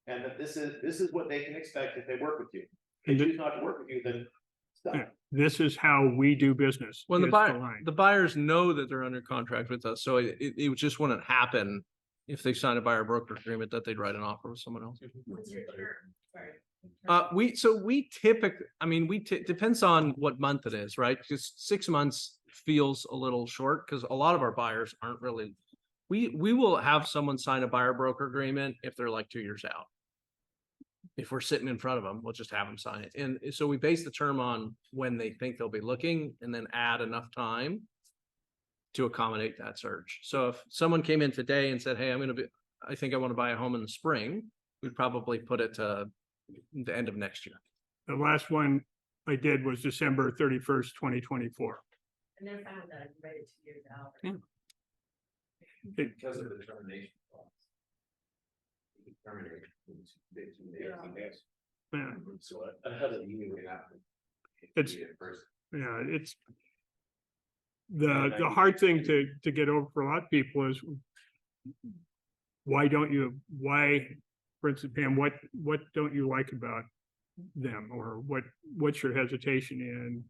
And that this is what they can expect if they work with you. If And they the- choose not to work with you, then it's done. Yeah. This is how we do business. When the is buyer, line. the buyers know that they're under contract with us, so it just wouldn't happen if they signed a buyer broker agreement that they'd write an offer with someone else. What's your term? Sorry. We typically, I mean, depends on what month it is, right? Because 6 months feels a little short because a lot of our buyers aren't really. We will have someone sign a buyer broker agreement if they're like 2 years out. If we're sitting in front of them, we'll just have them sign it. And so we base the term on when they think they'll be looking and then add enough time to accommodate that search. So if someone came in today and said, hey, I think I want to buy a home in the spring, we'd probably put it to the end of next year. The last one I did was December 31st, 2024. And they're fine with that, you write it 2 years out. Yeah. Because of the termination clause. You can terminate in 18 days. Yeah. So ahead of you would have to. It's- be it first. Yeah, it's. The hard thing to get over for a lot of people is. Why, for instance, Pam, what don't you like about them? Or what's your hesitation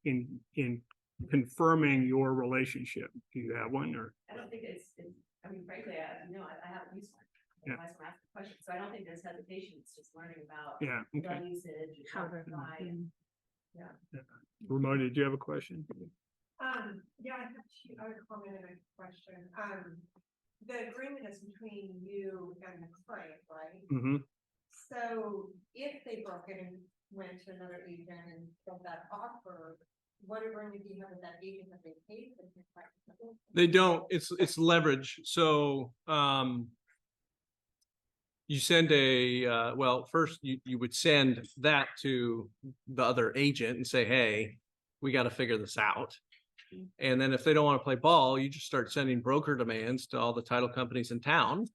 in confirming your relationship? Do you have one or? I don't think I mean, frankly, I haven't used one. Yeah. That's why I'm asking the question. So I don't think there's hesitation. It's just learning about Yeah, okay. the usage. How How to they're- apply. Mhm. Ramona, did you have a question? Yeah, I have a comment and a question. The agreement is between you and the client, right? Mm-hmm. So if they broke it and went to another agent and filled that offer, what agreement do you have with that agent that they paid? for the client? They don't, it's leverage. So, you send first you would send that to the other agent and say, hey, we got to figure this out. And then if they don't want to play ball, you just start sending broker demands to all the title companies in town.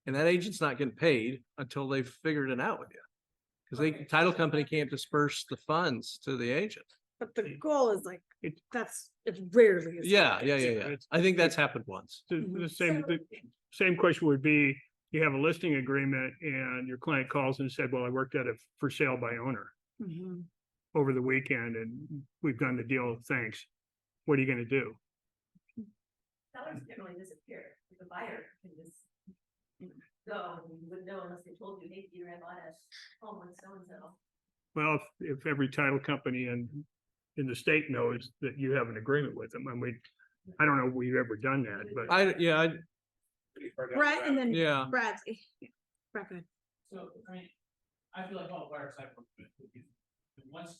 And that agent's not getting paid until they've figured it out with you. Because the title company can't disperse the funds to the agent. But the goal is like, It- it's rarely. is Yeah. It's- I think that's happened once. The same question would be, you have a listing agreement and your client calls and said, well, I worked at a for sale by owner Mhm. over the weekend and we've done the deal, thanks. What are you gonna do? Sellers generally disappear. The buyer can just go, and you wouldn't know unless they told you, hey, Peter, I bought a home with so-and-so. Well, if every title company in the state knows that you have an agreement with them, and I don't know if we've ever done that, but Brett and then Yeah. Bradley. Brett, go ahead. So, I mean, I feel like all buyers I've worked with,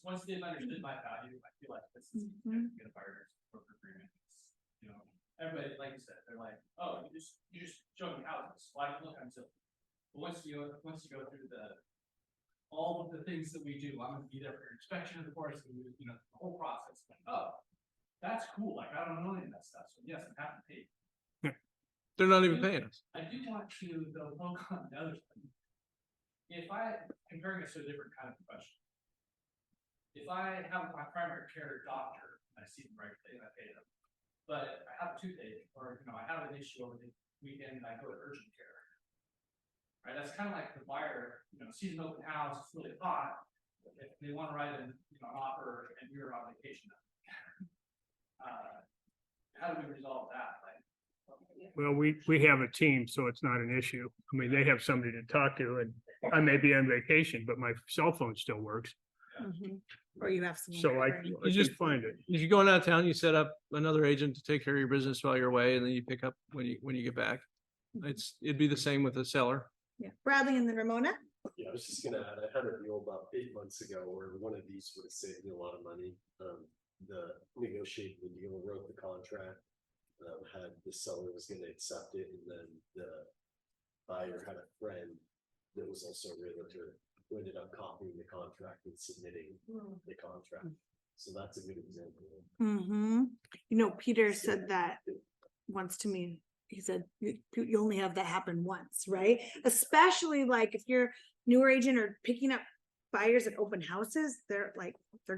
once they've understood my value, I feel like this is Mhm. get a buyer's broker agreement. Everybody, like you said, they're like, oh, you just show me houses, well, I can look at them, so. But once you go through all of the things that we do, I'm gonna be there for your inspection, of course, and the whole process, like, oh, that's cool, like, I don't know any of that stuff, so yes, I'm happy to pay. They're not even paying us. I do want to though poke on the other thing. If comparing this to a different kind of question. If I have my primary care doctor, I see them regularly and I pay them. but I have a toothache, or, I have an issue over the weekend and I go to urgent care. Right, that's kind of like the buyer, sees an open house, it's really hot, if they want to write an offer and you're on vacation. How do we resolve that? Well, we have a team, so it's not an issue. I mean, they have somebody to talk to, and I may be on vacation, but my cell phone still works. Or you have some. So I You just find it. If you're going out of town, you set up another agent to take care of your business while you're away, and then you pick up when you get back. It'd be the same with the seller. Yeah, Bradley and then Ramona. Yeah, I was just gonna add, I had a deal about 8 months ago where one of these would have saved me a lot of money. The negotiated the deal, wrote the contract, had the seller was gonna accept it, and then the buyer had a friend that was also a realtor who ended up copying the contract and submitting the contract. So that's a good example. Peter said that once to me. He said, you only have that happen once, right? Especially like if you're newer agent or picking up buyers at open houses, they're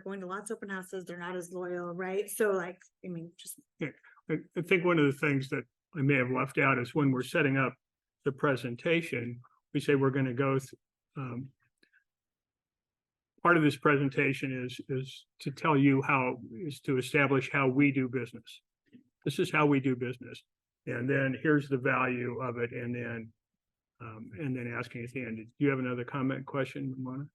going to lots of open houses. They're not as loyal, right? So I think one of the things that I may have left out is when we're setting up the presentation, we say we're going to go part of this presentation is to tell you to establish how we do business. This is how we do business. And then here's the value of it, and then asking at the end. Do you have another comment, question, Ramona?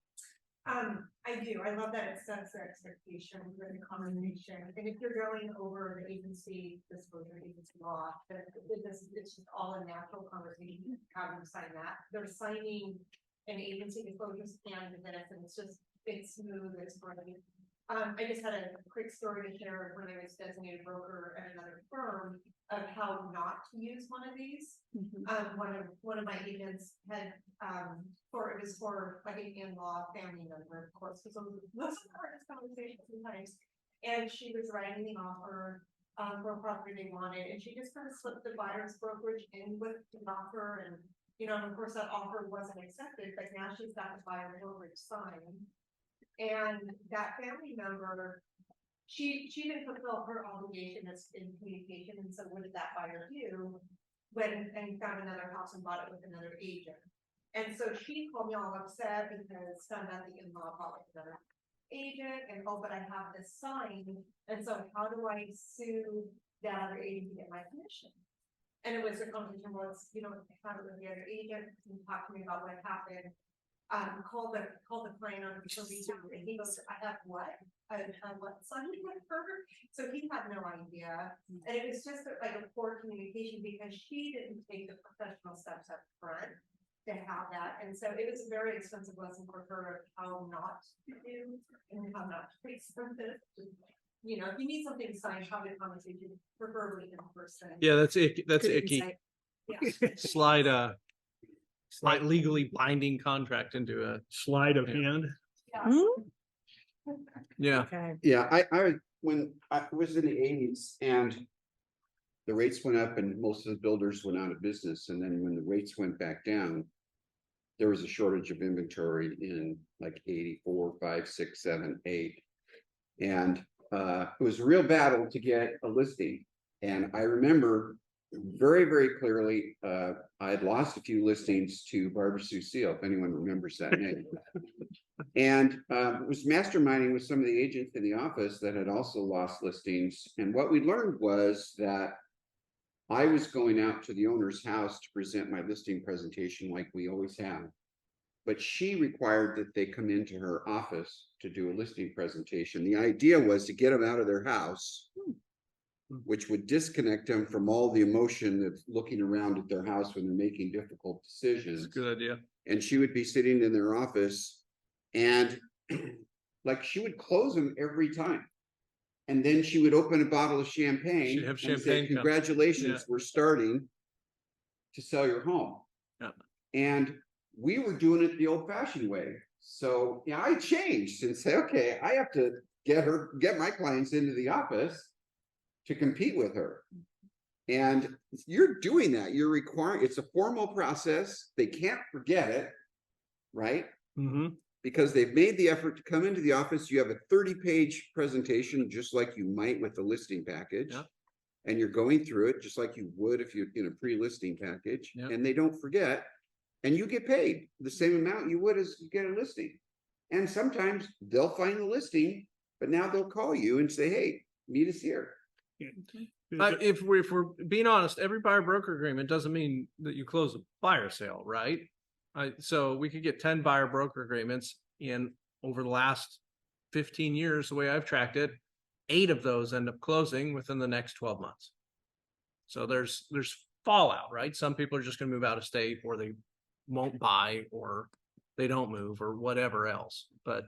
I do. I love that it sets the expectation for the conversation. And if you're going over the agency disclosure, agency law, it's just all a natural conversation. Have them sign that. They're signing an agency disclosure scan with this, and it's smooth, it's running. I just had a quick story to share when I was designated broker at another firm of how not to use one of these. One of my agents had, it was for like an in-law family member, of course, because those are the hardest conversations sometimes. And she was writing the offer for a property they wanted, and she just kind of slipped the buyer's brokerage in with the offer, and of course that offer wasn't accepted, but now she's got the buyer brokerage signed. And that family member, she didn't fulfill her obligation as in communication, and so what did that buyer do? Went and found another house and bought it with another agent. And so she called me all upset because found out the in-law bought with another agent, and but I have this signed, and so how do I sue that other agent to get my commission? And it was a conversation was, have it with the other agent, and talk to me about what happened. Call the client on and he goes, I have what? I have what signed with her? So he had no idea. And it was just like a poor communication because she didn't take the professional steps up front to have that. And so it was a very expensive lesson for her of how not to do and how not to take something. If you need something signed, have a conversation, preferably in person. Yeah, that's icky. That's Good icky. insight. Slide legally binding contract into a Sleight of Yeah. hand. yeah. Okay. Yeah, when I was in the 80s and the rates went up and most of the builders went out of business, and then when the rates went back down, there was a shortage of inventory in like 84, 5, 6, 7, 8. And it was a real battle to get a listing. And I remember very, very clearly, I had lost a few listings to Barbara Sue Seal, if anyone remembers that name. And was masterminding with some of the agents in the office that had also lost listings. And what we learned was that I was going out to the owner's house to present my listing presentation like we always have. But she required that they come into her office to do a listing presentation. The idea was to get them out of their house, which would disconnect them from all the emotion of looking around at their house when they're making difficult decisions. It's a good idea. And she would be sitting in their office and like she would close them every time. And then she would open a bottle of champagne She'd have and say, champagne come. congratulations, Yeah. we're starting to sell your home. Yeah. And we were doing it the old fashioned way. So yeah, I changed and say, okay, I have to get my clients into the office to compete with her. And you're doing that. You're requiring, it's a formal process. They can't forget it, right? Because they've made the effort to come into the office. You have a 30-page presentation, just like you might with the listing package. Yeah. and you're going through it just like you would if you're in a pre-listing package, Yep. and they don't forget, and you get paid the same amount you would as you get a listing. And sometimes they'll find the listing, but now they'll call you and say, hey, meet us here. If we're being honest, every buyer broker agreement doesn't mean that you close a buyer sale, right? So we could get 10 buyer broker agreements in over the last 15 years, the way I've tracked it, 8 of those end up closing within the next 12 months. So there's fallout, right? Some people are just gonna move out of state, or they won't buy, or they don't move, or whatever else. But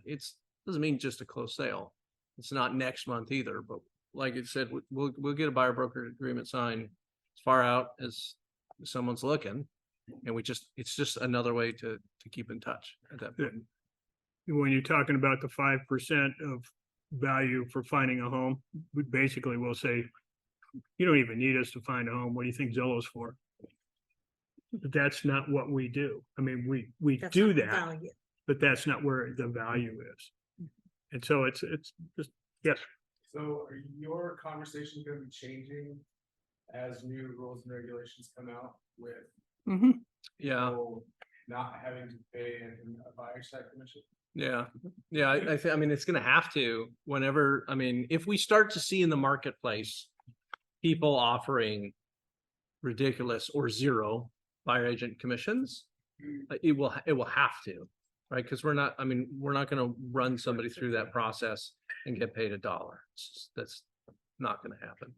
doesn't mean just a closed sale. It's not next month either, but like it said, we'll get a buyer broker agreement signed as far out as someone's looking. And it's just another way to keep in touch at that point. When you're talking about the 5% of value for finding a home, we basically will say, you don't even need us to find a home. What do you think Zillow's for? But that's not what we do. I mean, we That's do not the that, value. but that's not where the value is. And so it's just, yes. So are your conversations gonna be changing as new rules and regulations come out with Yeah. people not having to pay a buyer side commission? Yeah, I mean, it's gonna have to whenever, I mean, if we start to see in the marketplace, people offering ridiculous or zero buyer agent commissions, it will have to, right? Because we're not gonna run somebody through that process and get paid $1. That's not gonna happen.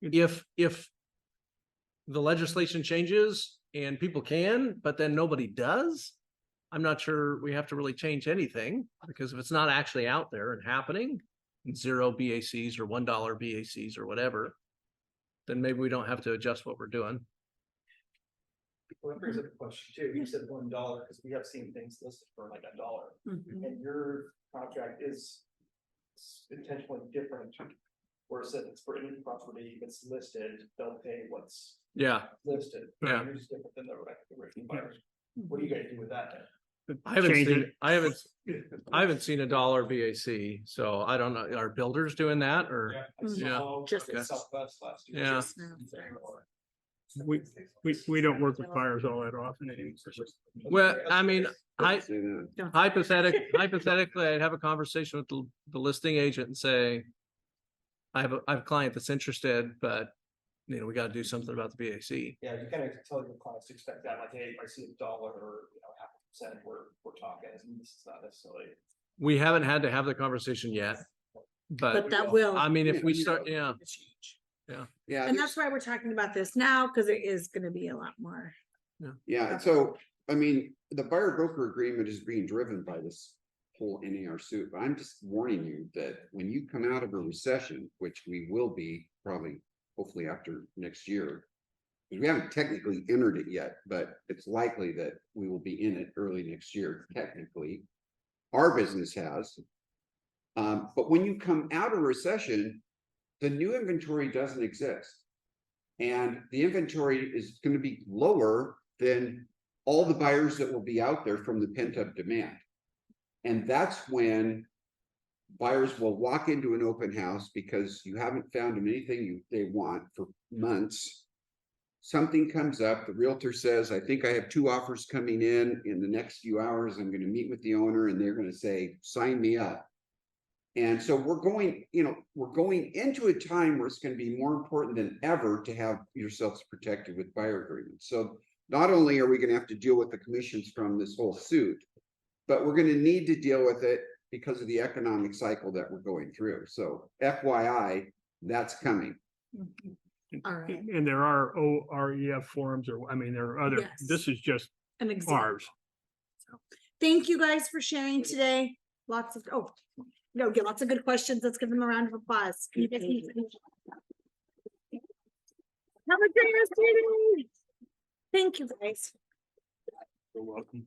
If the legislation changes and people can, but then nobody does, I'm not sure we have to really change anything, because if it's not actually out there and happening, 0 BACs or $1 BACs or whatever, then maybe we don't have to adjust what we're doing. Well, that brings up a question too. You said $1, because we have seen things listed for like $1. And your contract is intentionally different. Where it said it's for any property that's listed, they'll pay what's Yeah, listed. Yeah. Yours is different than the regular buyers. What do you guys do with that then? I haven't Change seen, it. I haven't seen $1 BAC, so I don't know. Are builders doing that or? I saw Just- in Southwest last year. Yeah. Just now. We don't work with buyers all that often anymore. Well, I mean, Don't say that. hypothetically, I'd have a conversation with the listing agent and say, I have a client that's interested, but we got to do something about the BAC. Yeah, you kind of tell your clients to expect that, like, hey, if I see $1 or, 0.5%, we're talking, and this is not necessarily. We haven't had to have the conversation yet, but But that will, I mean, if we start, yeah, It's huge. Yeah. and that's why we're talking about this now, because it is gonna be a lot more. Yeah, so, I mean, the buyer broker agreement is being driven by this whole NAR suit, but I'm just warning you that when you come out of a recession, which we will be probably, hopefully after next year, because we haven't technically entered it yet, but it's likely that we will be in it early next year, technically. Our business has. But when you come out of recession, the new inventory doesn't exist. And the inventory is going to be lower than all the buyers that will be out there from the pent-up demand. And that's when buyers will walk into an open house because you haven't found them anything they want for months. Something comes up, the realtor says, I think I have 2 offers coming in the next few hours. I'm going to meet with the owner and they're going to say, sign me up. And so we're going into a time where it's going to be more important than ever to have yourselves protected with buyer agreements. So not only are we going to have to deal with the commissions from this whole suit, but we're going to need to deal with it because of the economic cycle that we're going through. So FYI, that's coming. All right. And there are OREF forums, or, I mean, there are other, Yes. this is just An example. ours. Thank you guys for sharing today. Lots of, get lots of good questions. Let's give them a round of applause. Have a great rest of your day. Thank you, guys. You're welcome.